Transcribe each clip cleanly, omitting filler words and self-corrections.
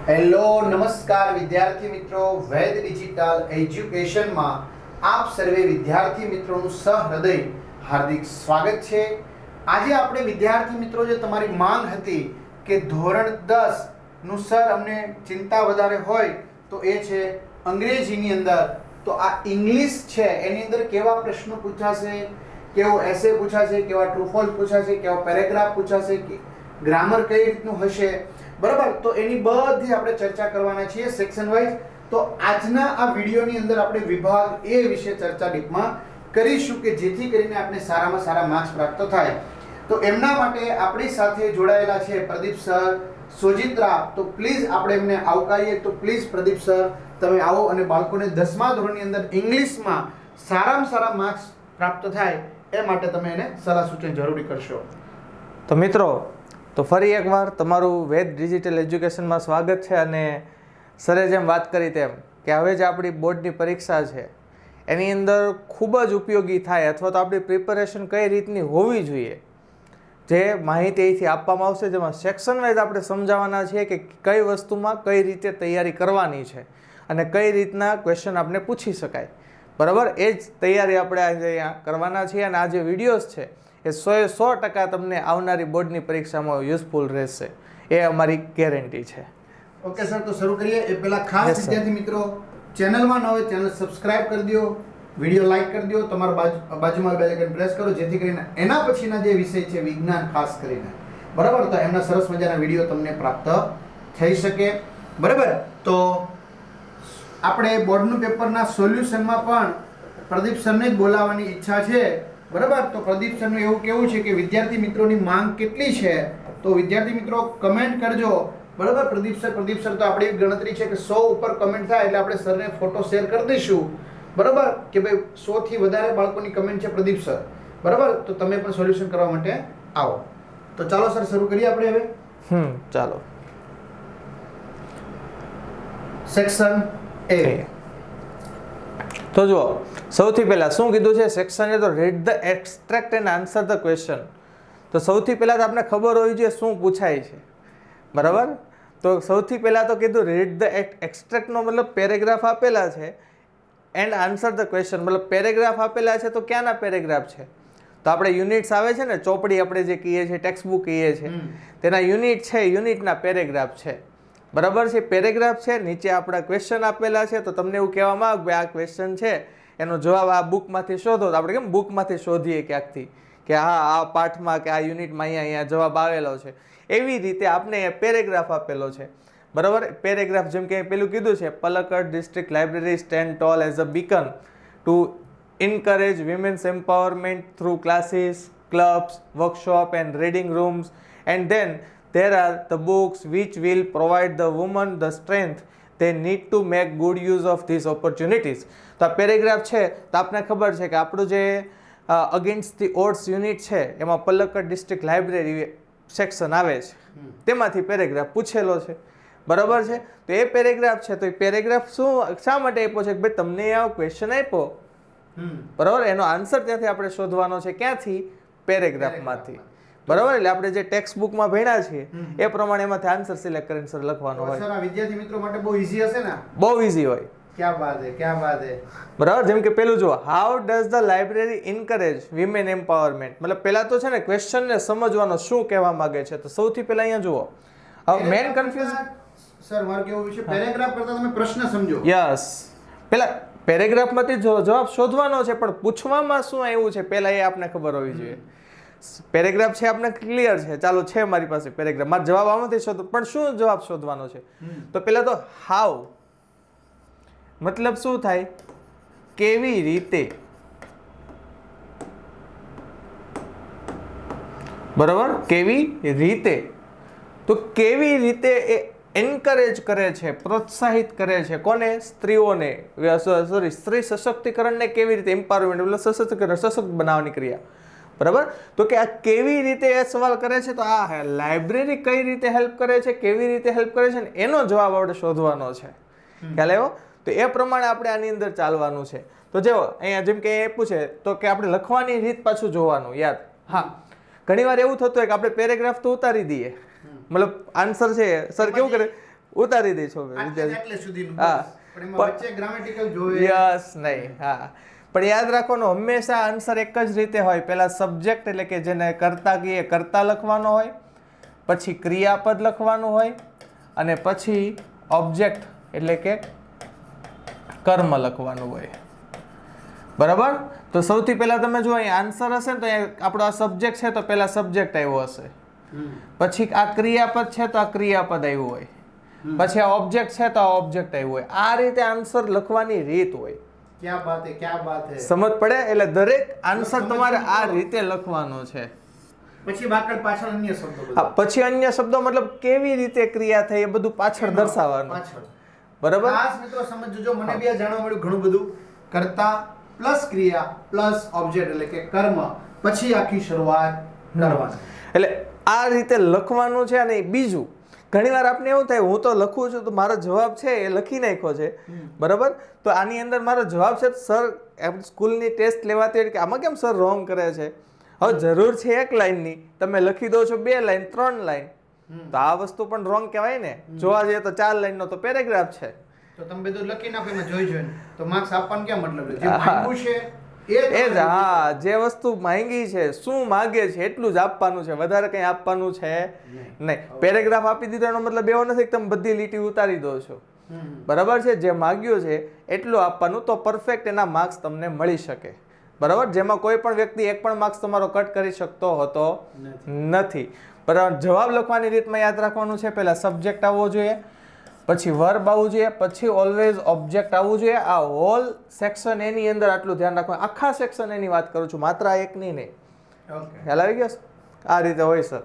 Hello નમસ્કાર વિદ્યાર્થી મિત્રો, વેદ ડિજિટલ એજ્યુકેશનમાં આપ સર્વે વિદ્યાર્થી મિત્રોનું સહૃદય હાર્દિક સ્વાગત છે. આજે આપણે વિદ્યાર્થી મિત્રો જે તમારી માંગ હતી કે ધોરણ 10 નું સર અમને ચિંતા વધારે હોય તો એ છે અંગ્રેજીની અંદર, તો આ ઇંગ્લિશ છે એની અંદર કેવા પ્રશ્નો પૂછાશે, કેવો એસે પૂછાશે, કેવા ટ્રુ ફોલ્સ પૂછાશે, કેવા પેરેગ્રાફ પૂછાશે, કે ગ્રામર કઈ રીતનું હશે, બરાબર. તો એની બધી આપણે ચર્ચા કરવાના છીએ સેક્શન વાઇઝ. તો આજના આ વિડીયોની અંદર આપણે વિભાગ એ વિશે ચર્ચા ડીપમાં કરીશું કે જેથી કરીને આપણે સારામાં સારા માર્ક્સ પ્રાપ્ત થાય. તો એમના માટે આપણી સાથે જોડાયેલા છે પ્રદીપ સર, સોજિત્રા. તો પ્લીઝ આપણે એમને આવકારીએ. તો પ્લીઝ પ્રદીપ સર તમે આવો અને બાળકોને 10મા ધોરણની અંદર ઇંગ્લિશમાં સારામાં સારા માર્ક્સ પ્રાપ્ત થાય એ માટે તમે એને સલાહ સૂચન જરૂરી કરશો. તો મિત્રો, તો ફરી એકવાર તમારું વેદ ડિજિટલ એજ્યુકેશનમાં સ્વાગત છે. અને સરે જેમ વાત કરી તેમ કે હવે જે આપણી બોર્ડની પરીક્ષા છે એની અંદર ખૂબ જ ઉપયોગી થાય અથવા તો આપણી પ્રિપેરેશન કઈ રીતની હોવી જોઈએ, જે માહિતી અહીંથી આપવામાં આવશે, જેમાં સેક્શન વાઇઝ આપણે સમજાવવાના છીએ કે કઈ વસ્તુમાં કઈ રીતે તૈયારી કરવાની છે અને કઈ રીતના ક્વેશ્ચન આપણે પૂછી શકાય, બરાબર. એ જ તૈયારી આપણે આજે અહીંયા કરવાના છીએ. અને આ જે વિડીયોઝ છે એ 100% તમને આવનારી બોર્ડની પરીક્ષામાં યુઝફુલ રહેશે, એ અમારી ગેરંટી છે. ઓકે સર, તો શરૂ કરીએ. એ પહેલા ખાસ વિદ્યાર્થી મિત્રો, ચેનલમાં ન હોય ચેનલ સબસ્ક્રાઇબ કરી દો, વિડીયો લાઈક કરી દો, તમારા બાજુમાં બેલ આઇકન પ્રેસ કરો જેથી કરીને એના પછીના જે વિષય છે વિજ્ઞાન ખાસ કરીને, બરાબર, તો એમના સરસ મજાના વિડીયો તમને પ્રાપ્ત થઈ શકે, બરાબર. તો આપણે બોર્ડનું પેપરના સોલ્યુશનમાં પણ પ્રદીપ સરને જ બોલાવવાની ઈચ્છા છે, બરાબર. તો પ્રદીપ સરનું એવું કેવું છે કે વિદ્યાર્થી મિત્રોની માંગ કેટલી છે, તો વિદ્યાર્થી મિત્રો કમેન્ટ કરજો, બરાબર. પ્રદીપ સર તો આપણી ગણતરી છે કે 100 ઉપર કમેન્ટ થાય એટલે આપણે સરને ફોટો શેર કરી દઈશું, બરાબર, કે ભાઈ 100 થી વધારે બાળકોની કમેન્ટ છે પ્રદીપ સર, બરાબર. તો તમે પણ સોલ્યુશન કરવા માટે આવો. તો ચાલો સર શરૂ કરીએ આપણે હવે. ચાલો. Section A. તો જુઓ, સૌથી પહેલાં શું કીધું છે સેક્શન એ? તો read the extract and answer the question. તો સૌથી પહેલાં તો આપણે ખબર હોવી જોઈએ શું પૂછાય છે, બરાબર. તો સૌથી પહેલાં તો કીધું રીડ ધ એક્સ્ટ્રેક્ટનો મતલબ પેરેગ્રાફ આપેલા છે, એન્ડ આન્સર ધ ક્વેશ્ચન મતલબ પેરેગ્રાફ આપેલા છે તો ક્યાંના પેરેગ્રાફ છે? તો આપણે યુનિટ્સ આવે છે ને, ચોપડી આપણે જે કહીએ છીએ, ટેક્સ્ટ બુક કહીએ છીએ, તેના યુનિટ છે, યુનિટના પેરેગ્રાફ છે, બરાબર છે. પેરેગ્રાફ છે, નીચે આપણા ક્વેશ્ચન આપેલા છે. તો તમને એવું કહેવામાં આવે કે આ ક્વેશ્ચન છે, એનો જવાબ આ બુકમાંથી શોધો. તો આપણે કેમ બુકમાંથી શોધીએ ક્યાંકથી કે હા આ પાઠમાં કે આ યુનિટમાં અહીંયા જવાબ આવેલો છે, એવી રીતે આપણે પેરેગ્રાફ આપેલો છે, બરાબર. પેરેગ્રાફ જેમ કે પેલું કીધું છે, Palakkad district library stand tall as a beacon to encourage women's empowerment through classes, clubs, workshop and reading rooms, and then there are the books which will provide the women the strength they need to make good use of these opportunities. તો આ paragraph છે. તો આપને ખબર છે કે આપણું જે અગેન્સ્ટ ધી ઓડ્સ યુનિટ છે એમાં પલક્કડ ડિસ્ટ્રિક્ટ લાઇબ્રેરી સેક્શન આવે છે, તેમાંથી પેરેગ્રાફ પૂછેલો છે, બરાબર છે. તો એ પેરેગ્રાફ છે. તો એ પેરેગ્રાફ શા માટે આપ્યો છે કે ભાઈ તમને આ ક્વેશ્ચન આપ્યો, બરાબર, એનો આન્સર ત્યાંથી આપણે શોધવાનો છે. ક્યાંથી? પેરેગ્રાફમાંથી, બરાબર. એટલે આપણે જે ટેક્સ્ટ બુકમાં ભણ્યા છીએ એ પ્રમાણે એમાંથી આન્સર સિલેક્ટ કરીને સર લખવાનો હોય. સર આ વિદ્યાર્થી મિત્રો માટે બહુ ઈઝી હશે ને? બહુ ઈઝી હોય. ક્યાં વાત હે, ક્યાં વાત હે, બરાબર. જેમ કે પેલું જુઓ, how does the library encourage women empowerment. મતલબ પહેલા તો છે ને ક્વેશ્ચનને સમજવાનો શું કહેવા માંગે છે. તો સૌથી પહેલા અહીંયા જુઓ, હવે મેન કન્ફ્યુઝન સર મારું કેવું છે, પેરેગ્રાફ કરતા તમે પ્રશ્ન સમજો. યસ, પહેલા પેરેગ્રાફમાંથી જવાબ શોધવાનો છે, પણ પૂછવામાં શું આવ્યું છે પહેલા એ આપણે ખબર હોવી જોઈએ. પેરેગ્રાફ છે આપણે ક્લિયર છે, ચાલો છે મારી પાસે પેરેગ્રાફ, મારો જવાબ આમાંથી શોધો, પણ શું જવાબ શોધવાનો છે? તો પહેલા તો હાઉ મતલબ શું થાય? કેવી રીતે, બરાબર, કેવી રીતે. તો કેવી રીતે એ એન્કરેજ કરે છે, પ્રોત્સાહિત કરે છે, કોને? સ્ત્રીઓને, સ્ત્રી સશક્તિકરણને કેવી રીતે એમ્પાવરમેન્ટ એટલે સશક્તિકરણ, સશક્ત બનાવવાની ક્રિયા, બરાબર. તો કે આ કેવી રીતે એ સવાલ કરે છે, તો આ લાઇબ્રેરી કઈ રીતે હેલ્પ કરે છે, કેવી રીતે હેલ્પ કરે છે ને એનો જવાબ આપણે શોધવાનો છે, ખ્યાલ આવ્યો? તો એ પ્રમાણે આપણે આની અંદર ચાલવાનું છે. તો જો અહીંયા જેમ કે એ પૂછે તો કે આપણે લખવાની રીત પાછું જોવાનું યાદ. હા, ઘણીવાર એવું થતું હોય કે આપણે પેરેગ્રાફ તો ઉતારી દઈએ, મતલબ આન્સર છે સર કેવું કરે ઉતારી દે છો એટલે સુધીનું હા. બસ. પણ એમાં વચ્ચે ગ્રામેટિકલ જોવે. યસ નહીં હા પણ યાદ રાખવાનું હંમેશા આન્સર એક જ રીતે હોય પહેલા સબ્જેક્ટ એટલે કે જેને કર્તા કહીએ કર્તા લખવાનો હોય, પછી ક્રિયાપદ લખવાનું હોય અને પછી ઓબ્જેક્ટ એટલે કે કર્મ લખવાનું હોય. બરાબર? તો સૌથી પહેલા તમે જો અહીં આન્સર હશે ને તો આપણો આ સબ્જેક્ટ છે તો પહેલા સબ્જેક્ટ આવ્યો હશે, પછી આ ક્રિયાપદ છે તો આ ક્રિયાપદ આવ્યું હોય, પછી આ ઓબ્જેક્ટ છે તો આ ઓબ્જેક્ટ આવ્યું હોય. આ રીતે આન્સર લખવાની રીત હોય. ક્યાં બાત હે, ક્યાં બાત હે. સમજ પડે? એટલે દરેક આન્સર તમારે આ રીતે લખવાનો છે. પછી બાકડ પાછળ અન્ય શબ્દો બધા. હા પછી અન્ય શબ્દો મતલબ કેવી રીતે ક્રિયા થઈ એ બધું પાછળ દર્શાવવાનું. પાછળ. બરાબર? ખાસ મિત્રો સમજજો, જો મને બી આ જાણવા મળ્યું ઘણું બધું. કર્તા પ્લસ ક્રિયા પ્લસ ઓબ્જેક્ટ એટલે કે કર્મ, પછી આખી શરૂઆત કરવાની. એટલે આ રીતે લખવાનું છે. અને બીજું ઘણીવાર આપને એવું થાય હું તો લખું છું તો મારો જવાબ છે એ લખી નાખ્યો છે, બરાબર? તો આની અંદર મારો જવાબ છે સર સ્કૂલની ટેસ્ટ લેવાતી હોય કે આમાં કેમ સર રોંગ કરે છે. હવે જરૂર છે એક લાઈનની, તમે લખી દો છો 2 લાઈન 3 લાઈન, તો આ વસ્તુ પણ રોંગ કહેવાય ને. જોવા જઈએ તો 4 લાઈનનો તો પેરેગ્રાફ છે. તો તમે બધું લખી નાખો એમાં જોઈ જોઈને, તો માર્ક્સ આપવાનું ક્યાં મતલબ છે? જે માંગ્યું છે એ જ હા જે વસ્તુ માંગી છે શું માગે છે એટલું જ આપવાનું છે, વધારે કંઈ આપવાનું છે નહીં. પેરેગ્રાફ આપી દીધો એનો મતલબ એવો નથી કે તમે બધી લીટી ઉતારી દો છો, બરાબર છે? જે માગ્યું છે એટલું આપવાનું, તો પરફેક્ટ એના માર્ક્સ તમને મળી શકે. બરાબર? જેમાં કોઈ પણ વ્યક્તિ એક પણ માર્ક્સ તમારો કટ કરી શકતો હોતો નથી. બરાબર? જવાબ લખવાની રીતમાં યાદ રાખવાનું છે, પહેલા સબ્જેક્ટ આવવો જોઈએ, પછી વર્બ આવવું જોઈએ, પછી ઓલવેઝ ઓબ્જેક્ટ આવવું જોઈએ. આ હોલ સેક્શન એની અંદર આટલું ધ્યાન રાખવાનું. આખા સેક્શન એની વાત કરું છું, માત્ર આ એકની નહીં. ઓકે, ખ્યાલ આવી ગયો? આ રીતે હોય સર.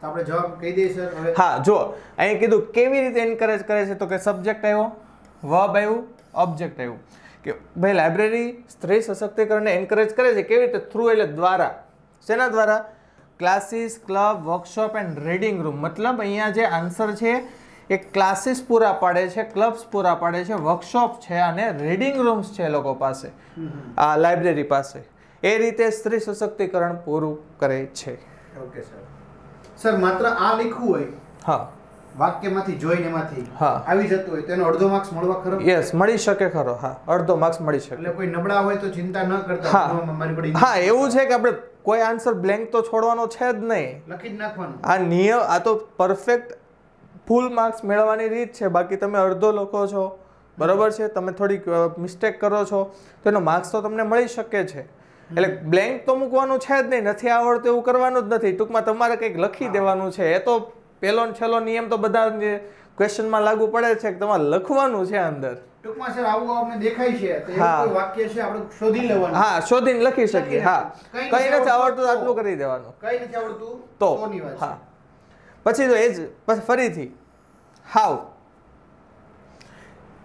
તો આપણે જવાબ કહી દઈએ સર હવે. હા જો અહીં કીધું કેવી રીતે એન્કરેજ કરે છે, તો કે સબ્જેક્ટ આવ્યો, વર્બ આવ્યું, ઓબ્જેક્ટ આવ્યું. કે ભાઈ લાઇબ્રેરી સ્ત્રી સશક્તિકરણને એન્કરેજ કરે છે કેવી રીતે? થ્રુ એટલે દ્વારા. શેના દ્વારા? Classes, club, workshop and reading room. મતલબ અહીંયા જે આન્સર છે એ ક્લાસીસ પૂરા પાડે છે, ક્લબ્સ પૂરા પાડે છે, વર્કશોપ છે અને રીડિંગ રૂમ્સ છે એ લોકો પાસે, આ લાઇબ્રેરી પાસે. એ રીતે સ્ત્રી સશક્તિકરણ પૂરું કરે છે. Okay sir. સર માત્ર આ લખવું હોય, હા વાક્યમાંથી જોઈને એમાંથી હા. આવી જતું હોય તો એનો અડધો માર્ક્સ મળવા ખરો? યસ મળી શકે ખરો. હા અડધો માર્ક્સ મળી શકે. એટલે કોઈ નબળા હોય તો ચિંતા ન કરતા. હા. ભણવામાં મારી પડી હા એવું છે કે આપણે કોઈ આન્સર બ્લેન્ક તો છોડવાનો છે જ નહીં. લખી જ નાખવાનું. આ નિયમ, આ તો પરફેક્ટ ફૂલ માર્ક્સ મેળવવાની રીત છે. બાકી તમે અડધો લખો છો, બરાબર છે, તમે થોડીક મિસ્ટેક કરો છો તો એનો માર્ક્સ તો તમને મળી શકે છે. એટલે બ્લેન્ક તો મૂકવાનું છે જ નહીં, નથી આવડતું એવું કરવાનું જ નથી. ટૂંકમાં તમારે કંઈક લખી દેવાનું છે. એ તો પહેલો ને છેલ્લો નિયમ તો બધા ક્વેશ્ચનમાં લાગુ પડે છે કે તમારે લખવાનું છે અંદર. ટૂંકમાં સર આવું આપણને દેખાય છે તો એવું હા. કોઈ વાક્ય છે આપણે શોધી લેવાનું. હા શોધીને લખી શકીએ. હા કંઈ કંઈ નથી આવડતું તો આટલું કરી દેવાનું. કંઈ નથી આવડતું તો તોની વાત છે. હા પછી તો એ જ પછી ફરીથી હાઉ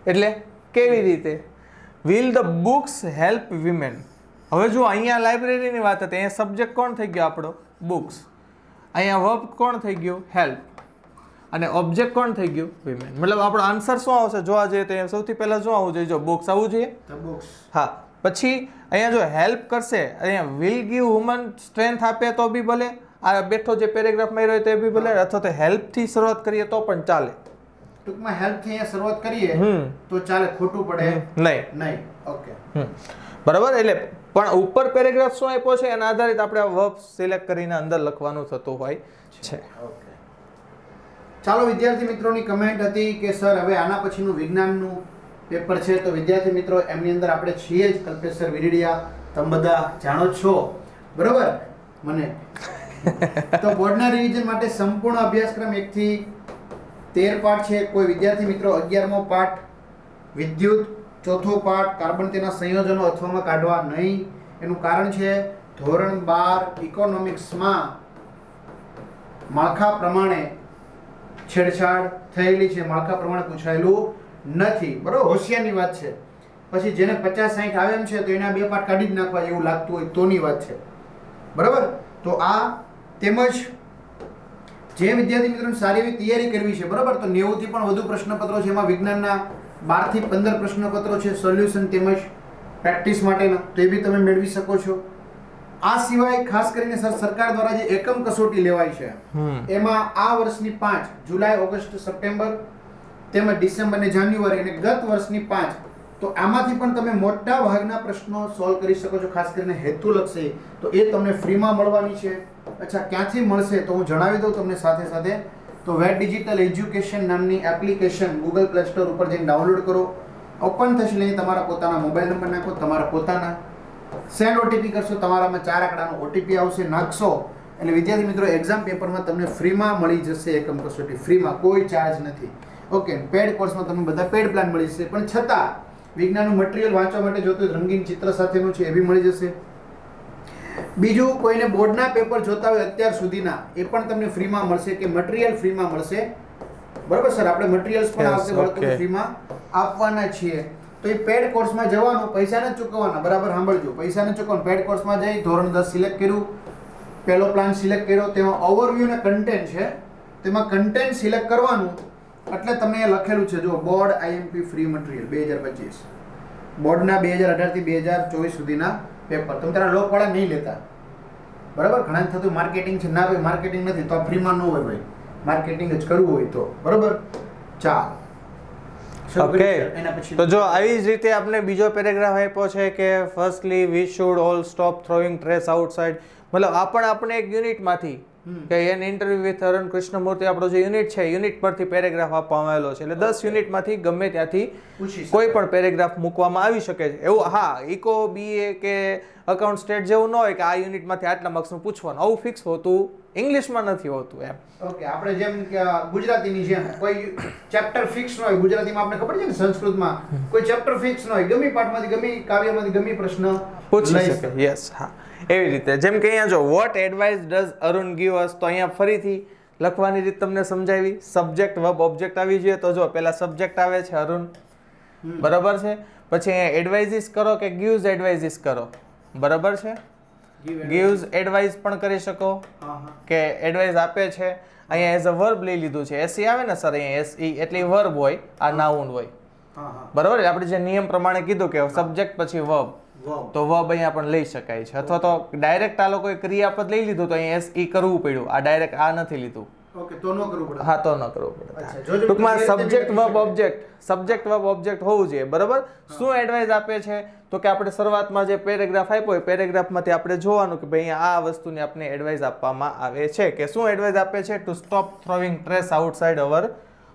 એટલે કેવી રીતે? Will the books help women. હવે જો અહીંયા લાઇબ્રેરીની વાત હતી, અહીંયા સબ્જેક્ટ કોણ થઈ ગયો આપણો? બુક્સ. અહીંયા વર્બ કોણ થઈ ગયું? હેલ્પ. અને ઓબ્જેક્ટ કોણ થઈ ગયું? વિમેન. મતલબ આપણો આન્સર શું આવશે જોવા જઈએ તો સૌથી પહેલા શું આવવું જોઈએ? જો બુક્સ આવવું જોઈએ. The books. હા પછી અહીંયા જો હેલ્પ કરશે, અહીંયા વિલ ગીવ વુમન સ્ટ્રેન્થ આપે તો બી ભલે, આ બેઠો જે પેરેગ્રાફ માં રહ્યો તો એ બી ભલે, અથવા તો હેલ્પથી શરૂઆત કરીએ તો પણ ચાલે. ટૂંકમાં હેલ્પ થી અહીંયા શરૂઆત કરીએ તો ચાલે, ખોટું પડે નહીં. નહીં. ઓકે. બરાબર? એટલે પણ ઉપર પેરેગ્રાફ શું આપ્યો છે એના આધારિત આપણે વર્બ સિલેક્ટ કરીને અંદર લખવાનું થતું હોય છે. ઓકે. ચાલો વિદ્યાર્થી મિત્રોની કમેન્ટ હતી કે સર હવે આના પછીનું વિજ્ઞાનનું પેપર છે, તો વિદ્યાર્થી મિત્રો એમની અંદર આપણે છીએ જ કલ્પેશ સર વિરડિયા, તમે બધા જાણો જ છો, બરોબર? મને તો બોર્ડના રિવિઝન માટે સંપૂર્ણ અભ્યાસક્રમ 1 થી 13 પાઠ છે. કોઈ વિદ્યાર્થી મિત્રો 11મો પાઠ વિદ્યુત, ચોથો પાઠ કાર્બન તેના સંયોજનો અથવામાં કાઢવા નહીં. એનું કારણ છે ધોરણ 12 ઇકોનોમિક્સમાં માળખા પ્રમાણે છેડછાડ થયેલી છે, માળખા પ્રમાણે પૂછાયેલું નથી, બરોબર? હોશિયારની વાત છે. પછી જેને 50-60 આવે એમ છે તો એના 2 પાઠ કાઢી જ નાખવા એવું લાગતું હોય તોની વાત છે, બરાબર? તો આ તેમજ જે વિદ્યાર્થી મિત્રોને સારી એવી તૈયારી કરવી છે, બરાબર, તો 90 થી પણ વધુ પ્રશ્નપત્રો છે. એમાં વિજ્ઞાનના 12 થી 15 પ્રશ્નપત્રો છે સોલ્યુશન તેમજ પ્રેક્ટિસ માટેના, તો એ બી તમે મેળવી શકો છો. આ સિવાય ખાસ કરીને સરકાર દ્વારા જે એકમ કસોટી લેવાય છે એમાં આ વર્ષની 5 જુલાઈ, ઓગસ્ટ, સપ્ટેમ્બર તેમજ ડિસેમ્બર ને જાન્યુઆરી અને ગત વર્ષની 5, તો આમાંથી પણ તમે મોટા ભાગના પ્રશ્નો સોલ્વ કરી શકો છો. ખાસ કરીને હેતુલક્ષી તો એ તમને ફ્રીમાં મળવાની છે. અચ્છા, ક્યાંથી મળશે તો હું જણાવી દઉં તમને સાથે સાથે. તો વેટ ડિજિટલ એજ્યુકેશન નામની એપ્લિકેશન ગૂગલ પ્લે સ્ટોર ઉપર જઈને ડાઉનલોડ કરો. ઓપન થશે એટલે તમારા પોતાના મોબાઈલ નંબર નાખો, તમારા પોતાના સેન્ડ ઓટીપી કરશો, તમારામાં 4 આંકડાનો ઓટીપી આવશે, નાખશો એટલે વિદ્યાર્થી મિત્રો એક્ઝામ પેપરમાં તમને ફ્રીમાં મળી જશે એકમ કસોટી. ફ્રીમાં, કોઈ ચાર્જ નથી. ઓકે, પેડ કોર્સમાં તમને બધા પેડ પ્લાન મળી જશે, પણ છતાં વિજ્ઞાનનું મટીરિયલ વાંચવા માટે જોતું હોય રંગીન ચિત્ર સાથેનું છે એ બી મળી જશે. બીજું, કોઈને બોર્ડના પેપર જોતા હોય અત્યાર સુધીના, એ પણ તમને ફ્રીમાં મળશે, કે મટીરિયલ ફ્રીમાં મળશે. બરાબર સર, આપણે મટીરિયલ્સ પણ આવશે બાળકોને ફ્રીમાં આપવાના છીએ. તો એ પેડ કોર્સમાં જવાનું, પૈસા નથી ચૂકવવાના. બરાબર સાંભળજો, પૈસા નથી ચૂકવવાના. પેડ કોર્સમાં જઈ ધોરણ 10 સિલેક્ટ કર્યું, પહેલો પ્લાન સિલેક્ટ કર્યો, તેમાં ઓવરવ્યુ ને કન્ટેન્ટ છે, તેમાં કન્ટેન્ટ સિલેક્ટ કરવાનું. એટલે તમને એ લખેલું છે જો, બોર્ડ આઈએમપી ફ્રી મટીરિયલ 2025, બોર્ડના 2018 થી 2024 સુધીના પેપર. તમે તારા લોકવાળા નહીં લેતા, બરાબર? ઘણા થતું માર્કેટિંગ છે, ના ભાઈ માર્કેટિંગ નથી તો ફ્રીમાં ન હોય ભાઈ, માર્કેટિંગ જ કરવું હોય તો. બરાબર, ચાલ. ઓકે, તો જો આવી જ રીતે આપણે બીજો પેરેગ્રાફ આપ્યો છે કે firstly we should all stop throwing trash outside. મતલબ આપણે એક યુનિટમાંથી કે an interview with Arun Krishnamurthy આપણો જે યુનિટ છે, યુનિટ પરથી પેરેગ્રાફ આપવામાં આવેલો છે. એટલે 10 યુનિટમાંથી ગમે ત્યાંથી કોઈ પણ પેરેગ્રાફ મૂકવામાં આવી શકે છે. એવું હા, ઇકો બીએ કે અકાઉન્ટ સ્ટેટ જેવું ન હોય કે આ યુનિટમાંથી આટલા માર્ક્સનું પૂછવાનું, આવું ફિક્સ હોતું ઇંગ્લિશમાં નથી હોતું એમ. ઓકે, આપણે જેમ કે ગુજરાતીની જેમ કોઈ ચેપ્ટર ફિક્સ ન હોય, ગુજરાતીમાં આપણે ખબર છે ને સંસ્કૃતમાં કોઈ ચેપ્ટર ફિક્સ ન હોય, ગમે પાઠમાંથી ગમે કાવ્યમાંથી ગમે પ્રશ્ન પૂછી શકે. યસ, હા, એવી રીતે જેમ કે અહીંયા જો what advice does Arun give us, તો અહીંયા ફરીથી લખવાની રીત તમને સમજાવી. સબ્જેક્ટ વર્બ ઓબ્જેક્ટ આવી જોઈએ. તો જો પહેલા સબ્જેક્ટ આવે છે અરુણ, બરાબર છે. પછી અહીંયા એડવાઇઝિસ કરો કે ગીવ્સ એડવાઇઝિસ કરો, બરાબર છે. ગીવ્સ એડવાઇસ પણ કરી શકો કે એડવાઇસ આપે છે. અહીંયા એઝ અ વર્બ લઈ લીધું છે. એસઈ આવે ને સર, અહીંયા એસઈ એટલે વર્બ હોય, આ નાઉન હોય, બરાબર. આપણે જે નિયમ પ્રમાણે કીધું કે સબ્જેક્ટ પછી વર્બ, તો વર્બ અહીંયા પણ લઈ શકાય છે. અથવા તો ડાયરેક્ટ આ લોકોએ ક્રિયાપદ લઈ લીધું તો અહીંયા એસઈ કરવું પડ્યું, આ ડાયરેક્ટ આ નથી લીધું. ઓકે, તો ન કરવું પડે. હા, તો ન કરવું પડે. ટૂંકમાં subject verb object, subject verb object હોવું જોઈએ, બરાબર. શું એડવાઇસ આપે છે તો કે આપણે શરૂઆતમાં જે પેરેગ્રાફ આપ્યો હોય, પેરેગ્રાફમાંથી આપણે જોવાનું કે ભાઈ આ વસ્તુની આપણે એડવાઇસ આપવામાં આવે છે. કે શું એડવાઇસ આપે છે? To stop throwing trash outside our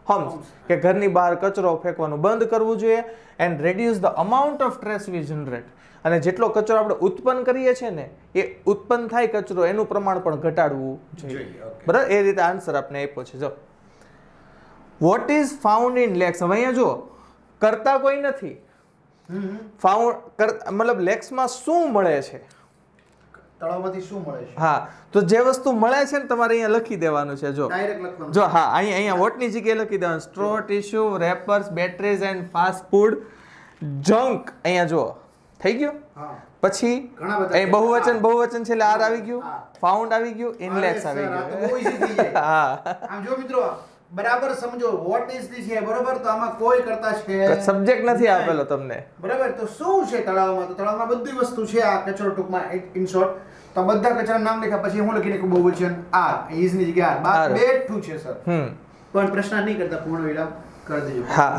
homes, કે ઘરની બહાર કચરો ફેંકવાનું બંધ કરવું જોઈએ. And reduce the amount of trash we generate, અને જેટલો કચરો આપણે ઉત્પન્ન કરીએ છીએ ને, એ ઉત્પન્ન થાય કચરો એનું પ્રમાણ પણ ઘટાડવું જોઈએ, બરાબર. એ રીતે આન્સર આપણે આપ્યો છે. જો what is found in lakes, હવે અહીંયા જો કરતા કોઈ નથી, ફાઉન્ડ મતલબ લેક્સમાં શું મળે છે, તળાવમાંથી શું મળે છે. હા, તો જે વસ્તુ મળે છે ને તમારે અહીંયા લખી દેવાનું છે. જો ડાયરેક્ટ લખવાનું. જો હા, અહીંયા વોટની જગ્યાએ લખી દેવાનું straw, tissue, rappers, batteries and fast food junk. અહીંયા જો થઈ ગયું. પછી અહીં બહુવચન છે એટલે આર આવી ગયું, ફાઉન્ડ આવી ગયું, ઇનલેક્સ આવી ગયું. હા, આમ જો મિત્રો બરાબર સમજો, વોટ ઇઝ ધીસ છે, બરાબર. તો આમાં કોઈ કરતા છે, સબ્જેક્ટ નથી આપેલો તમને, બરાબર. તો શું છે તળાવમાં? તો તળાવમાં બધી વસ્તુ છે. આ કચરો ટૂંકમાં ઇન શોર્ટ તો બધા કચરાના નામ લખ્યા, પછી હું લખી નાખું બહુવચન આર, ઇઝ ની જગ્યાએ આર. બેઠું છે સર, પણ પ્રશ્ન નહીં કરતા, પૂર્ણ વિરામ કરી દેજો. હા,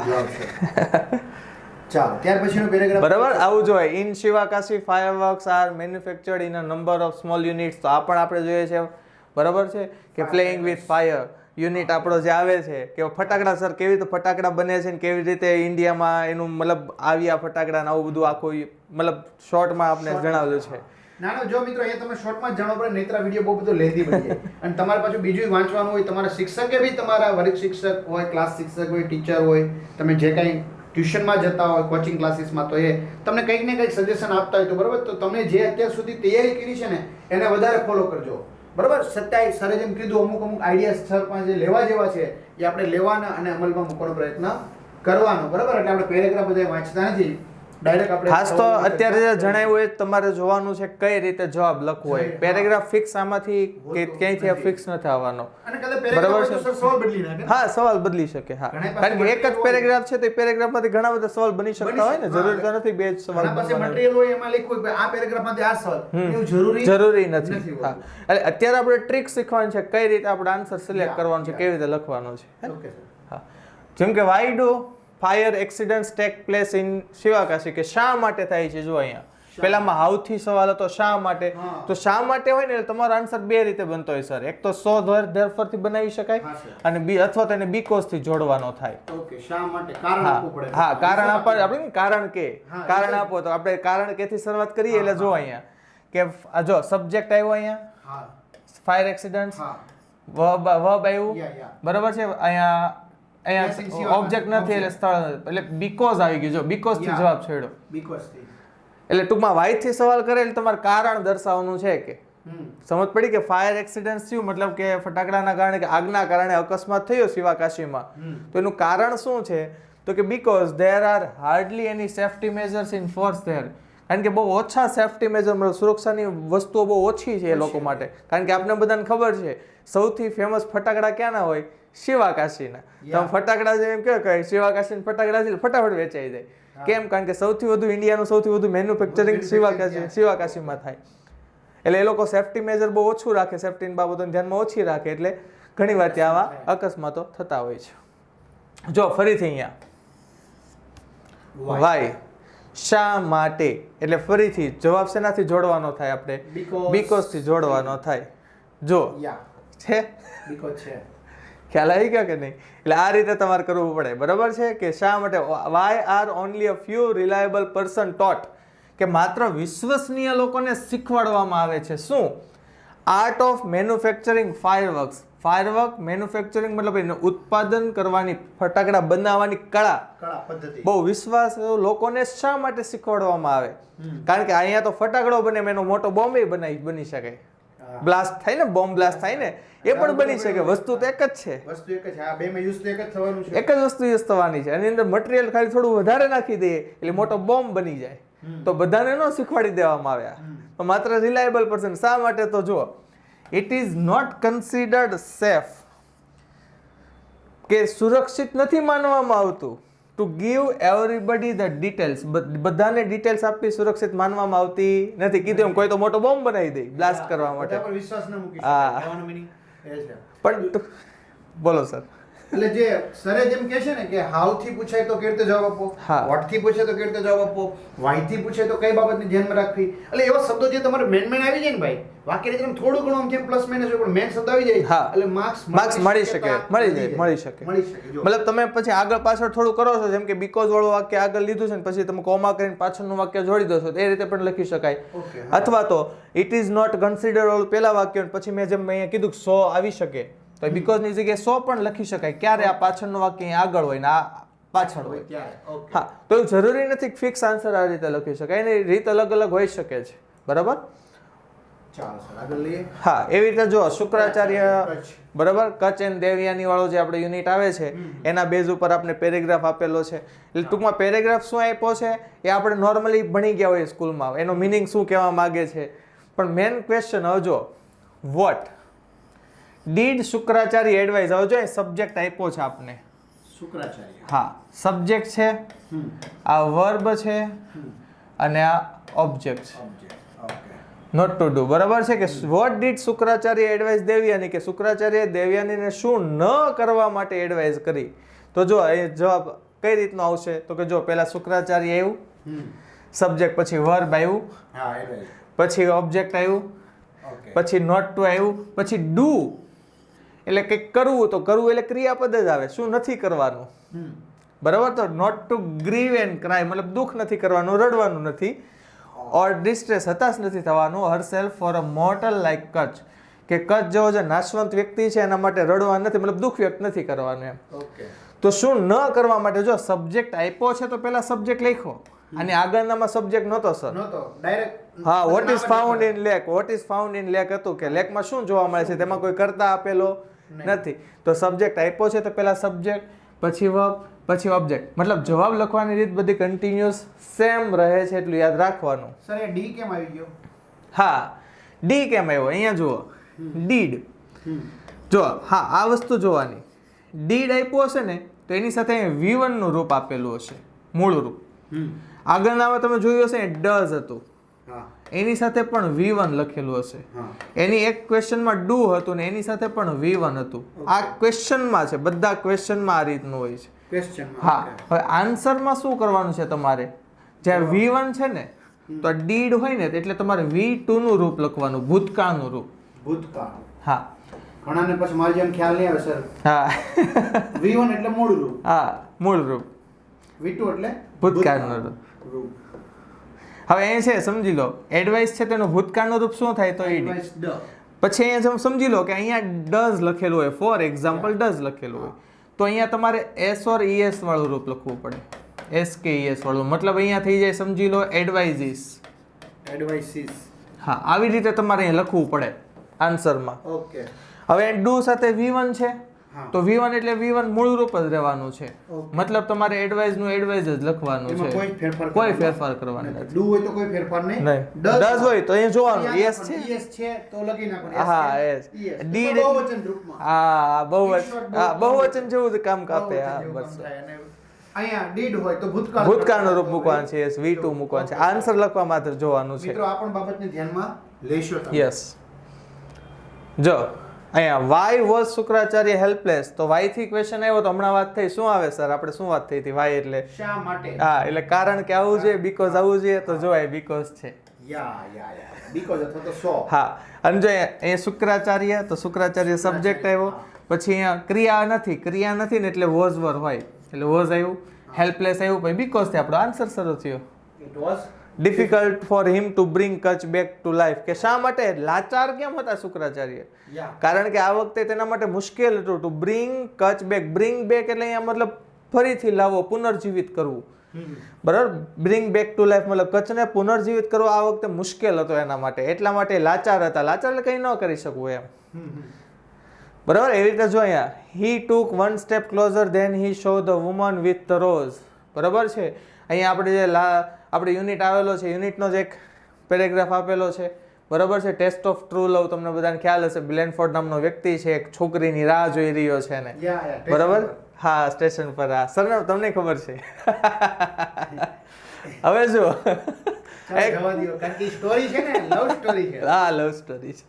ચાલો, ત્યાર પછીનો પેરેગ્રાફ બરાબર આવું જોઈએ. In Sivakasi fireworks are manufactured in a number of small units. તો આ પણ આપણે જોઈએ છે, બરાબર છે, કે પ્લેઇંગ વિથ ફાયર યુનિટ આપણો જે આવે છે, કે ફટાકડા સર કેવી રીતે ફટાકડા બને છે ને કેવી રીતે ઇન્ડિયામાં એનું મતલબ આવ્યા ફટાકડા ને આવું બધું આખું મતલબ શોર્ટમાં આપણે જણાવેલું છે. ના જો મિત્રો, અહીંયા તમે શોર્ટમાં જ જાણો પડે, નહીતર વિડીયો બહુ બધો લેતી પડી જાય. અને તમારે પાછું બીજું વાંચવાનું હોય, તમારા શિક્ષકે બી તમારા વર્ગ શિક્ષક હોય, ક્લાસ શિક્ષક હોય, ટીચર હોય, તમે જે કાંઈ ટ્યુશનમાં જતા હોય, કોચિંગ ક્લાસીસમાં, તો એ તમને કંઈક ને કંઈક સજેશન આપતા હોય તો બરાબર. તો તમે જે અત્યાર સુધી તૈયારી કરી છે ને એને વધારે ફોલો કરજો, બરાબર. સત્યાય સરે જેમ કીધું, અમુક આઈડિયાઝ સર પાસે જે લેવા જેવા છે એ આપણે લેવાના અને અમલમાં મૂકવાનો પ્રયત્ન કરવાનો, બરાબર. એટલે આપણે પેરેગ્રાફ બધા વાંચતા નથી, ડાયરેક્ટ આપણે ખાસ તો અત્યારે જે જણાવ્યું એ તમારે જોવાનું છે કઈ રીતે જવાબ લખવો હોય. પેરેગ્રાફ ફિક્સ આમાંથી ક્યાંયથી ફિક્સ નથી આવવાનો, બરાબર છે. સવાલ બદલી નાખે. હા, સવાલ બદલી શકે. હા, કારણ કે એક જ પેરેગ્રાફ છે તો એ પેરેગ્રાફમાંથી ઘણા બધા સવાલ બની શકતા હોય ને, જરૂરી તો નથી બે જ સવાલ બનવાના. મટીરીયલ હોય એમાં લખ્યું કે આ પેરેગ્રાફમાંથી આ સવાલ, એવું જરૂરી નથી. હા, એટલે અત્યારે આપણે ટ્રિક શીખવાની છે, કઈ રીતે આપણે આન્સર સિલેક્ટ કરવાનો છે, કેવી રીતે લખવાનો છે. Okay sir. હા, જેમ કે why do fire accidents take place in Sivakasi, કે શા માટે થાય છે. જો અહીંયા પેલામાં હાઉથી સવાલ હતો શા માટે, તો શા માટે હોય ને એટલે તમારો આન્સર બે રીતે બનતો હોય સર. એક તો સો ધેરફોર થી બનાવી શકાય અને બી અથવા તો એને બીકોઝ થી જોડવાનો થાય. ઓકે, શા માટે કારણ આપવું પડે. હા, કારણ આપણે કારણ કે કારણ આપો તો આપણે કારણ કે થી શરૂઆત કરીએ. એટલે જો અહીંયા કે જો સબ્જેક્ટ આવ્યો અહીંયા ફાયર એક્સિડન્ટ, વર્બ આવ્યું બરાબર છે. અહીંયા ઓબ્જેક્ટ નથી એટલે સ્થળ એટલે બીકોઝ આવી ગયું. જો બીકોઝ થી જવાબ છેડો, બીકોઝ થી એટલે ટૂંકમાં વાય થી સવાલ કરે એટલે તમારે કારણ દર્શાવવાનું છે કે સમજ પડી કે ફાયર એક્સિડન્ટ થયું મતલબ કે ફટાકડાના કારણે કે આગના કારણે અકસ્માત થયો શિવાકાશીમાં, તો એનું કારણ શું છે તો કે because there are hardly any safety measures in force there, કારણ કે બહુ ઓછા સેફ્ટી મેજર સુરક્ષાની વસ્તુઓ બહુ ઓછી છે એ લોકો માટે. કારણ કે આપણે બધાને ખબર છે સૌથી ફેમસ ફટાકડા ક્યાંના હોય, શિવાકાશીના. તમે ફટાકડા જેમ કહે શિવાકાશી ફટાકડા છે ફટાફટ વેચાઈ જાય. કેમ? કારણ કે સૌથી વધુ ઇન્ડિયાનું સૌથી વધુ મેન્યુફેક્ચરિંગ શિવાકાશીમાં થાય. એટલે એ લોકો સેફ્ટી મેજર બહુ ઓછું રાખે, સેફ્ટીની બાબતોને ધ્યાનમાં ઓછી રાખે, એટલે ઘણી વાર ત્યાં આવા અકસ્માતો થતા હોય છે. જો ફરીથી અહીંયા વાય શા માટે એટલે ફરીથી જવાબ શેનાથી જોડવાનો થાય? આપણે બીકોઝ થી જોડવાનો થાય. જો છે બીકોઝ છે, ખ્યાલ આવી ગયો કે નહીં? એટલે આ રીતે તમારે કરવું પડે બરાબર છે. કે શા માટે why are only a few reliable person taught, કે માત્ર વિશ્વસનીય લોકોને શીખવાડવામાં આવે છે શું? Art of manufacturing fireworks. Firework manufacturing મતલબ એને ઉત્પાદન કરવાની, ફટાકડા બનાવવાની કળા પદ્ધતિ બહુ વિશ્વાસ લોકોને શા માટે શીખવાડવામાં આવે? કારણ કે અહીંયા તો ફટાકડો બને એનો મોટો બોમ્બ બની શકે, બ્લાસ્ટ થાય ને, બોમ્બ બ્લાસ્ટ થાય ને, એ પણ બની શકે. વસ્તુ તો એક જ છે, વસ્તુ એક જ છે. આ બેમાં યુઝ તો એક જ થવાનું છે, એક જ વસ્તુ યુઝ થવાની છે. એની અંદર મટીરીયલ ખાલી થોડું વધારે નાખી દઈએ એટલે મોટો બોમ્બ બની જાય. તો બધાને ન શીખવાડી દેવામાં આવ્યા, તો માત્ર રિલાયબલ પર્સન. શા માટે? તો જુઓ, it is not considered safe, કે સુરક્ષિત નથી માનવામાં આવતું to give everybody the details, બધાને ડિટેલ્સ આપવી સુરક્ષિત માનવામાં આવતી નથી. કીધું એમ કોઈ તો મોટો બોમ્બ બનાવી દે બ્લાસ્ટ કરવા માટે, વિશ્વાસ ન મૂકી શકે. પણ બોલો સર. એટલે જે સરે જેમ કહે છે ને કે હાઉ થી પૂછાય તો કેવી રીતે જવાબ આપો, વોટ થી પૂછે તો કેવી રીતે જવાબ આપો, વાય થી પૂછે તો કઈ બાબતને ધ્યાનમાં રાખવી. એટલે એવા શબ્દો જે તમારે મેન આવી જાય ને ભાઈ, વાક્ય રીતે થોડું ઘણું આમ જેમ પ્લસ માઇનસ હોય પણ મેન શબ્દ આવી જાય એટલે માર્ક્સ મળી શકે. મતલબ તમે પછી આગળ પાછળ થોડું કરો છો, જેમ કે બીકોઝ વાળું વાક્ય આગળ લીધું છે ને પછી તમે કોમા કરીને પાછળનું વાક્ય જોડી દો છો, એ રીતે પણ લખી શકાય. અથવા તો it is not considered all પેલા વાક્ય પછી મેં જેમ અહીંયા કીધું સો આવી શકે તો બીકોઝ ની જગ્યાએ સો પણ લખી શકાય. ક્યારે આ પાછળનું વાક્ય આગળ હોય ને આ પાછળ હોય. હા, તો એવું જરૂરી નથી ફિક્સ આન્સર આ રીતે લખી શકાય, એની રીત અલગ અલગ હોઈ શકે છે. બરાબર? હા, એવી રીતે જો શુક્રાચાર્ય બરાબર કચ્છ એન્ડ દેવયાની વાળો જે આપણે યુનિટ આવે છે એના બેઝ ઉપર આપણે પેરેગ્રાફ આપેલો છે. એટલે ટૂંકમાં પેરેગ્રાફ શું આપ્યો છે એ આપણે નોર્મલી ભણી ગયા હોય સ્કૂલમાં, એનો મિનિંગ શું કહેવા માંગે છે. પણ મેન ક્વેશ્ચન હવે જો, વોટ ડીડ શુક્રાચાર્ય એડવાઇઝ? હવે જો સબ્જેક્ટ આપ્યો છે આપને શુક્રાચાર્ય, હા સબ્જેક્ટ છે, આ વર્બ છે અને આ ઓબ્જેક્ટ છે. નોટ ટુ ડુ બરાબર છે. કે what did Shukracharya advise Devayani, કે શુક્રાચાર્ય દેવયાનીને શું ન કરવા માટે એડવાઇઝ કરી? તો જો એ જવાબ કઈ રીતનો આવશે તો કે જો પહેલા શુક્રાચાર્ય આવ્યું, સબ્જેક્ટ, પછી વર્બ આવ્યું, પછી ઓબ્જેક્ટ આવ્યું, પછી નોટ ટુ આવ્યું, પછી ડુ એટલે કંઈક કરવું. તો કરવું એટલે ક્રિયાપદ જ આવે, શું નથી કરવાનું બરાબર? તો not to grieve and cry મતલબ દુઃખ નથી કરવાનું, રડવાનું નથી. ઓર ડિસ્ટ્રેસ હતાશ નથી થવાનું. Herself for a mortal like Kach, કે કચ્છ જેવો જે નાશવંત વ્યક્તિ છે એના માટે રડવા નથી મતલબ દુઃખ વ્યક્ત નથી કરવાનું એમ. તો શું ન કરવા માટે? જો સબ્જેક્ટ આપ્યો છે તો પેલા સબ્જેક્ટ લખો, અને આગળનામાં સબ્જેક્ટ નહોતો સર, હા what is found in lake, what is found in lake હતું કે લેકમાં શું જોવા મળે છે, તેમાં કોઈ કરતા આપેલો નથી. તો સબ્જેક્ટ આપ્યો છે તો પેલા સબ્જેક્ટ, પછી વર્બ, પછી ઓબ્જેક્ટ. મતલબ જવાબ લખવાની રીત બધી કન્ટિન્યુઅસ સેમ રહે છે, એટલું યાદ રાખવાનું. સર એ ડી કેમ આવી ગયો? હા, ડી કેમ આવ્યો અહીંયા જુઓ, ડીડ. જો હા આ વસ્તુ જોવાની, ડીડ આપ્યો હશે ને તો એની સાથે V1 નું રૂપ આપેલું હશે, મૂળ રૂપ. આગળનામાં તમે જોયું હશે ડઝ હતું, એની સાથે પણ V1 લખેલું હશે. એની એક ક્વેશ્ચનમાં ડુ હતું ને એની સાથે પણ V1 હતું. આ ક્વેશ્ચનમાં છે, બધા ક્વેશ્ચનમાં આ રીતનું હોય છે. ક્વેશ્ચન હા, હવે આન્સરમાં શું કરવાનું છે તમારે? જ્યારે V1 છે ને તો ડીડ હોય ને એટલે તમારે V2 નું રૂપ લખવાનું, ભૂતકાળનું રૂપ. ભૂતકાળ. હા ઘણાને પછી મારી જેમ ખ્યાલ નહીં આવે સર. હા V1 એટલે મૂળ રૂપ, હા, મૂળ રૂપ. V2 એટલે ભૂતકાળનું રૂપ. હવે એ છે સમજી લો, એડવાઇસ છે તેનું ભૂતકાળનું રૂપ શું થાય? તો ઈડી. Advice the. પછી અહીંયા સમજી લો કે અહીંયા ડઝ લખેલું હોય, ફોર એક્ઝામ્પલ ડઝ લખેલું હોય, તો અહીંયા તમારે એસ ઓર ઈએસ વાળું રૂપ લખવું પડે. એસ કે ઈએસ વાળું, મતલબ અહીંયા થઈ જાય સમજી લો એડવાઇઝીસ. Advices. હા, આવી રીતે તમારે અહીંયા લખવું પડે આન્સરમાં. ઓકે. હવે ડુ સાથે V1 છે હા. તો V1 એટલે V1 મૂળ રૂપ જ રહેવાનું છે. Okay. મતલબ તમારે એડવાઇઝ નું એડવાઇઝ જ લખવાનું એમાં છે, કોઈ ફેરફાર કોઈ કરવાનો ફેરફાર કરવાનો નથી. ડુ હોય તો કોઈ ફેરફાર નહીં. નહીં. Does ડઝ હોય તો અહીંયા જોવાનું યસ છે. yes છે તો લખી નાખવાનું. હા, yes. Did તો બહુવચન રૂપમાં. હા, In short, હા, બહુવચન જેવું જ કામ કાપે. બહુવચન હા, જેવું બસ. કામ થાય. અને અહીંયા did હોય તો ભૂતકાળ ભૂતકાળનું રૂપ મૂકવાનું છે, yes, V2 મૂકવાનું છે. આન્સર લખવા માટે જોવાનું છે. મિત્રો આ પણ બાબતને ધ્યાનમાં લેશો તમે. યસ. જો અહીંયા વાય વોઝ શુક્રાચાર્ય હેલ્પલેસ, તો વાય થી ક્વેશ્ચન આવ્યો તો હમણાં વાત થઈ. શું આવે સર? આપણે શું વાત થઈ હતી? વાય એટલે શા માટે? હા, એટલે કારણ કે આવું જોઈએ, બીકોઝ આવું જોઈએ, તો જો આ બીકોઝ છે. યા બીકોઝ અથવા તો સો. હા, અને જો અહીંયા શુક્રાચાર્ય, તો શુક્રાચાર્ય સબ્જેક્ટ આવ્યો. પછી અહીંયા ક્રિયા નથી ને એટલે વોઝ વર હોય, એટલે વોઝ આવ્યું. હેલ્પલેસ આવ્યું, પછી બીકોઝ થી આપણો આન્સર શરૂ થયો. It was difficult for him to bring Kach back to life, કે શા માટે લાચાર કેમ હતા શુક્રાચાર્ય? યા કારણ કે આ વખતે તેના માટે મુશ્કેલ હતું to bring Kach back. Bring back એટલે અહીંયા મતલબ ફરીથી લાવવો, પુનર્જીવિત કરવું. બરાબર? બ્રિંગ બેક ટુ લાઈફ મતલબ કચ્છને પુનર્જીવિત કરવો આ વખતે મુશ્કેલ હતો એના માટે, એટલા માટે લાચાર હતા. લાચાર એટલે કંઈ ન કરી શકવું એમ. બરાબર? એવી રીતે જો અહીંયા he took one step closer then he saw the woman with the rose. બરાબર છે? અહીંયા આપણે જે આપણે યુનિટ આવેલો છે, યુનિટનો જ એક પેરેગ્રાફ આપેલો છે. બરાબર છે? ટેસ્ટ ઓફ ટ્રુ લવ, તમને બધાને ખ્યાલ હશે. બ્લેનફોર્ડ નામનો વ્યક્તિ છે, એક છોકરીની રાહ જોઈ રહ્યો છે ને. બરાબર? હા, સ્ટેશન પર. હા, સરનામ તમને ખબર છે. હવે જો સ્ટોરી છે ને, લવ સ્ટોરી છે. હા, લવ સ્ટોરી છે.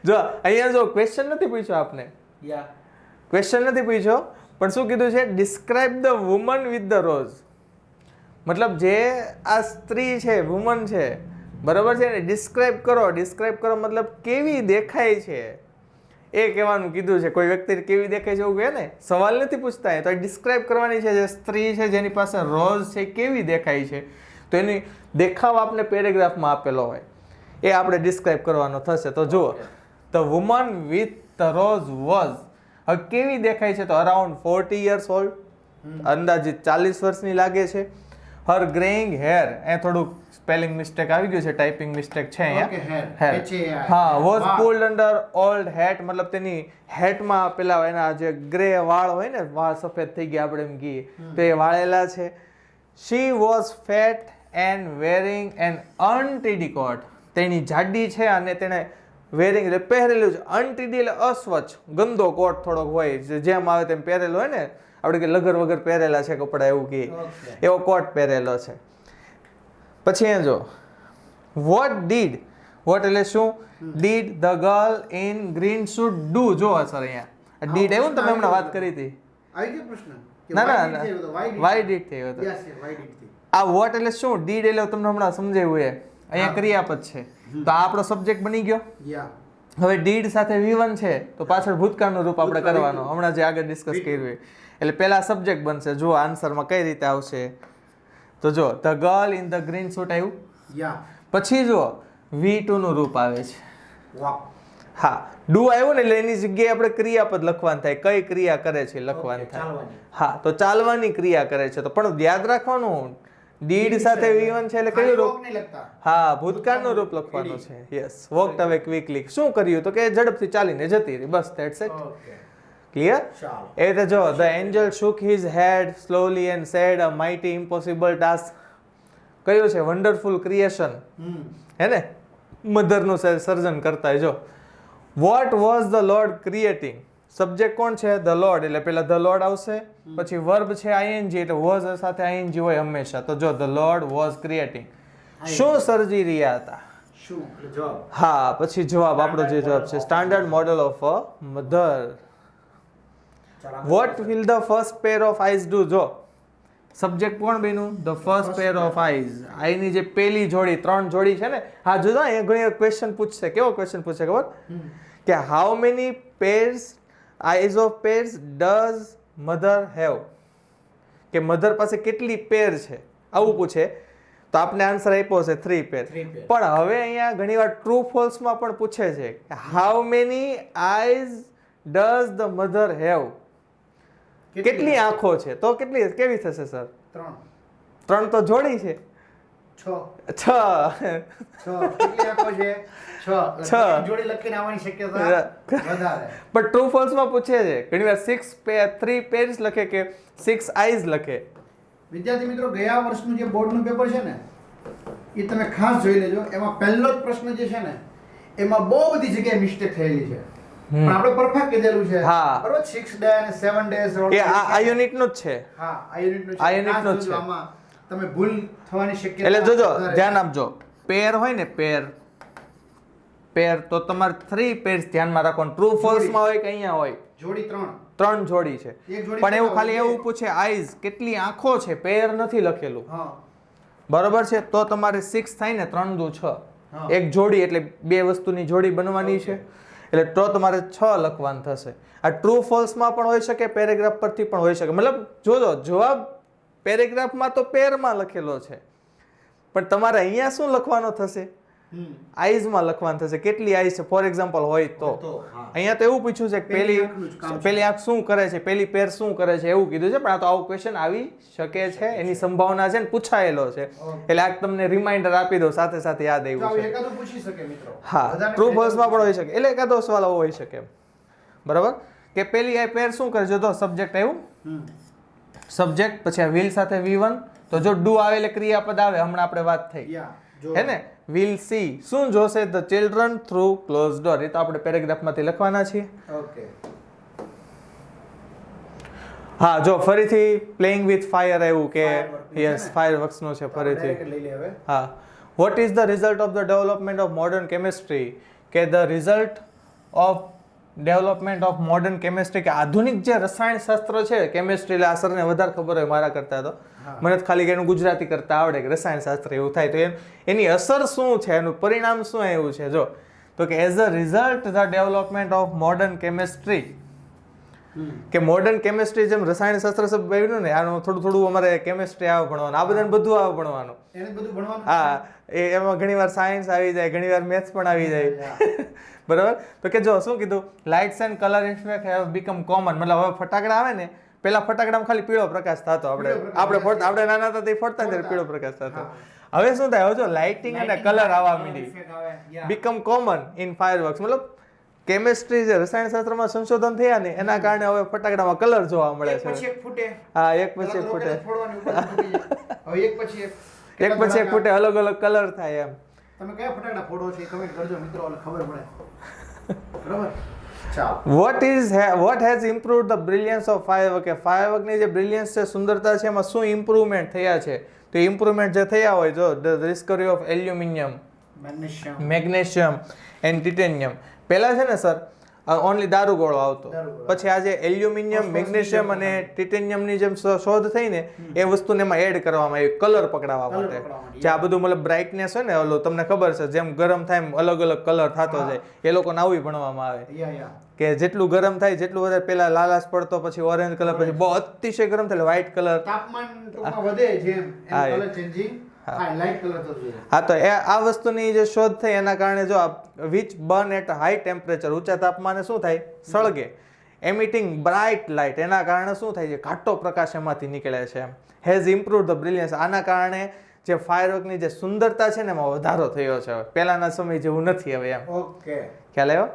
જો અહીંયા જો ક્વેશ્ચન નથી પૂછ્યો આપને, યા ક્વેશ્ચન નથી પૂછ્યો, પણ શું કીધું છે? Describe the woman with the rose. મતલબ જે આ સ્ત્રી છે, વુમન છે, બરાબર છે ને, ડિસ્ક્રાઇબ કરો. ડિસ્ક્રાઇબ કરો મતલબ કેવી દેખાય છે એ કહેવાનું કીધું છે. કોઈ વ્યક્તિ કેવી દેખાય છે એવું કહે ને, સવાલ નથી પૂછતા. તો ડિસ્ક્રાઇબ કરવાની છે. જે સ્ત્રી છે જેની પાસે રોઝ છે, કેવી દેખાય છે, તો એની દેખાવ આપણે પેરેગ્રાફમાં આપેલો હોય, એ આપણે ડિસ્ક્રાઇબ કરવાનો થશે. તો જુઓ, the woman with the rose was. હવે કેવી દેખાય છે? તો અરાઉન્ડ 40 years old, અંદાજિત 40 વર્ષની લાગે છે. હર ગ્રેઇંગ હેર, એ થોડુંક સ્પેલિંગ મિસ્ટેક આવી ગયું છે, ટાઈપિંગ મિસ્ટેક છે અહીંયા. હેર, હા, was pulled under old hat, મતલબ તેની હેટમાં પેલા એના જે ગ્રે વાળ હોય ને, વાળ સફેદ થઈ ગયા આપણે એમ કહીએ, તો એ વાળેલા છે. She was fat and wearing an untidy coat, તેની જાડી છે અને તેણે વેરિંગ એટલે પહેરેલું છે. અનટીડી એટલે અસ્વચ્છ, ગંદો કોટ થોડોક હોય, જેમ આવે તેમ પહેરેલો હોય ને, આપણે કે લગર વગર પહેરેલા છે કપડા એવું કે, એવો કોટ પહેરેલો છે. પછી એ જો વોટ ડીડ, વોટ એટલે શું? Did the girl in green shoot do. જો સર અહીંયા ડીડ એવું ને, તમે હમણાં વાત કરી હતી. આવી ગયો પ્રશ્ન? ના, વાય ડીડ થયો હતો. આ વોટ એટલે શું? ડીડ એટલે તમને હમણાં સમજાવ્યું એ. અહીંયા ક્રિયાપદ છે, તો આ આપણો સબ્જેક્ટ બની ગયો. હવે ડીડ સાથે V1 છે, તો પાછળ ભૂતકાળનું રૂપ આપણે કરવાનું, હમણાં જે આગળ ડિસ્કસ કર્યું. એટલે પેલા સબ્જેક્ટ બનશે. જો આન્સરમાં કઈ રીતે આવશે, તો જો the girl in the green suit આવ્યું. પછી જો V2 નું રૂપ આવે છે. હા, ડુ આવ્યું ને એટલે એની જગ્યાએ આપણે ક્રિયાપદ લખવાનું થાય. કઈ ક્રિયા કરે છે લખવાનું થાય. હા, તો ચાલવાની ક્રિયા કરે છે. તો પણ યાદ રાખવાનું, ડીડ સાથે V1 છે એટલે કયું રૂપ? હા, ભૂતકાળનું રૂપ લખવાનું છે. યસ, વોકડ અવે ક્વિકલી. શું કર્યું? તો કે ઝડપથી ચાલીને જતી રહી. બસ, ધેટ્સ ઇટ. ક્લિયર? એ રીતે જો the Angel shook his head slowly and said a mighty impossible task. કયું છે? વન્ડરફુલ ક્રિએશન, હે ને, મધરનું સર્જન કરતા. જો vote was the lord creating, subject કોણ છે? ધ લોર્ડ, એટલે પેલા ધ લોર્ડ આવશે, પછી વર્બ છે ing, એટલે વોઝ સાથે ing હોય હંમેશા. તો જો ધ લોર્ડ વોઝ ક્રિએટિંગ, શું સર્જી રહ્યા હતા? શું જવાબ? હા, પછી જવાબ આપણો જે જવાબ છે standard model of a mother. What will the first pair of eyes do? જો સબ્જેક્ટ કોણ બન્યું? The first pair of eyes. આઈની જે પેલી જોડી, 3 જોડી છે ને, હા જોજો એ ઘણી ક્વેશ્ચન પૂછશે. કેવો ક્વેશ્ચન પૂછશે ખબર? કે how many pairs eyes of pairs does mother have? કે મધર પાસે કેટલી પેર છે, આવું પૂછે તો આપણે આન્સર આપ્યો છે 3 પેર. પણ હવે અહીંયા ઘણીવાર ટ્રુ ફોલ્સ માં પણ પૂછે છે કે how many eyes does the mother have? કેટલી આંખો છે? તો કેટલી કેવી થશે સર? 3 તો જોડી છે. 6 કેટલી આંખો છે? 6 જોડી લખીને આવવાની શક્યતા વધારે. પણ ટ્રુ ફોલ્સ માં પૂછે છે ઘણીવાર 6 પેર 3 પેર્સ લખે કે 6 આઈઝ લખે. વિદ્યાર્થી મિત્રો, ગયા વર્ષનું જે બોર્ડનું પેપર છે ને, એ તમે ખાસ જોઈ લેજો. એમાં પહેલો જ પ્રશ્ન જે છે ને, એમાં બહુ બધી જગ્યાએ મિસ્ટેક થયેલી છે. પણ આપણે પરફેક્ટ કીધેલું છે. બરોબર, 6 ડે અને 7 ડેઝ. એ આ યુનિટ નું જ છે. હા, આ યુનિટ નું છે. આ યુનિટ નું છે. આમાં તમે ભૂલ થવાની શક્યતા એટલે જોજો, ધ્યાન આપજો. પેર હોય ને, પેર તો તમારે 3 પેર્સ ધ્યાનમાં રાખવાનું. ટ્રુ ફોલ્સ માં હોય કે અહીંયા હોય જોડી 3 જોડી છે. પણ એવું ખાલી એવું પૂછે આઈઝ કેટલી આંખો છે, પેર નથી લખેલું. બરોબર છે? તો તમારે 6 થાય ને, 3 દુ 6, એક જોડી એટલે 2 વસ્તુની જોડી બનવાની છે. એટલે તો તમારે 6 લખવાનું થશે. આ ટ્રુ ફોલ્સ માં પણ હોઈ શકે, પેરેગ્રાફ પરથી પણ હોઈ શકે. મતલબ જોજો, જવાબ પેરેગ્રાફમાં તો પેરમાં લખેલો છે, પણ તમારે અહીંયા શું લખવાનો થશે? આઈઝ માં લખવાનું થશે. કેટલી આઈઝ છે ફોર એક્ઝામ્પલ હોય તો. અહીંયા તો એવું પૂછ્યું છે કે પેલી આંખ શું કરે છે, પેલી પેર શું કરે છે, એવું કીધું છે. પણ આ તો આવું ક્વેશ્ચન આવી શકે છે, એની સંભાવના છે ને, પૂછાયેલો છે. એટલે આ તમને રિમાઇન્ડર આપી દો, સાથે સાથે યાદ આવ્યું છે. એકાદું પૂછી શકે મિત્રો. હા, ટ્રુ ફોલ્સ માં પણ હોઈ શકે. એટલે એકાદો સવાલ હોઈ શકે. બરાબર? કે પેલી આ પેર શું કરે છે? તો સબ્જેક્ટ આવ્યું, સબ્જેક્ટ પછી આ વિલ સાથે V1. તો જો ડુ આવે એટલે ક્રિયાપદ આવે. હમણાં આપણે વાત થઈ હે ને, વિલ સી શું જોશે? The children through closed door. એ તો આપણે પેરેગ્રાફ માંથી લખવાના છીએ. ઓકે. હા, જો ફરીથી પ્લેઇંગ વિથ ફાયર આવ્યું કે યસ, ફાયરવર્ક્સ નો છે ફરીથી. હા, what is the result of the development of modern chemistry? કે the result of development of modern chemistry, કે આધુનિક જે રસાયણ શાસ્ત્ર છે, કેમિસ્ટ્રી. એટલે આ સરને વધારે ખબર હોય મારા કરતા. તો મને ખાલી એનું ગુજરાતી કરતા આવડે કે રસાયણ શાસ્ત્ર એવું થાય. તો એની અસર શું છે, એનું પરિણામ શું આવ્યું છે? જો તો કે as a result the development of modern chemistry, કે મોડર્ન કેમિસ્ટ્રી જેમ રસાયણ શાસ્ત્ર સબ બન્યું ને, આનું થોડું અમારે કેમિસ્ટ્રી આવે ભણવાનું, આ બધાને બધું આવે ભણવાનું. હા, એમાં ઘણીવાર સાયન્સ આવી જાય, ઘણીવાર મેથ્સ પણ આવી જાય. બરાબર? તો કે જો શું કીધું, lights and colour effect have become common. મતલબ હવે ફટાકડા આવે ને, પેલા ફટાકડામાં ખાલી પીળો પ્રકાશ થતો. આપણે નાના હતા તે ફોડતા ને પીળો પ્રકાશ થતો. હવે શું થાય? હવે જો લાઇટિંગ અને કલર આવવા માંડી, બીકમ કોમન ઇન ફાયરવર્ક્સ. મતલબ કેમિસ્ટ્રી જે રસાયણ શાસ્ત્રમાં સંશોધન થયા ને, એના કારણે હવે ફટાકડામાં કલર જોવા મળે છે. હા, એક પછી એક ફૂટે. એક પછી એક ફૂટે, અલગ અલગ કલર થાય. એમ તમે કયા ફટાકડા ફોડો છો એ કમેન્ટ કરજો મિત્રો, એટલે ખબર પડે. બરાબર? What has improved the brilliance of firework? કે ફાયરવર્કની જે બ્રિલિયન્સ છે, સુંદરતા છે, એમાં શું ઇમ્પ્રુવમેન્ટ થયા છે? તો ઇમ્પ્રુવમેન્ટ જે થયા હોય, જો the Discovery of aluminium, magnesium and titanium. પહેલા છે ને સર, ઓનલી દારૂગોળો આવતો. પછી આજે એલ્યુમિનિયમ, મેગ્નેશિયમ અને ટિટેનિયમની જેમ શોધ થઈ ને, એ વસ્તુને એમાં એડ કરવામાં આવી કલર પકડાવવા માટે. જે આ બધું મતલબ બ્રાઇટનેસ હોય ને, ઓલું તમને ખબર છે, જેમ ગરમ થાય એમ અલગ અલગ કલર થતો જાય. એ લોકોને આવું ભણવામાં આવે કે જેટલું ગરમ થાય, જેટલું વધારે, પેલા લાલાશ પડતો, પછી ઓરેન્જ કલર, પછી બહુ અતિશય ગરમ થાય વ્હાઇટ કલર. તાપમાન વધે જેમ કલર ચેન્જિંગ. હા, તો આ વસ્તુની જે શોધ થઈ એના કારણે જો which burn at high temperature, ઊંચા તાપમાને શું થાય? સળગે. એમિટિંગ બ્રાઇટ લાઇટ, એના કારણે શું થાય છે? ઘાટો પ્રકાશ એમાંથી નીકળે છે. Has improved the brilliance. આના કારણે જે ફાયરવર્કની જે સુંદરતા છે ને, એમાં વધારો થયો છે. પહેલાના સમય જેવું નથી હવે. એમ ઓકે, ખ્યાલ આવ્યો?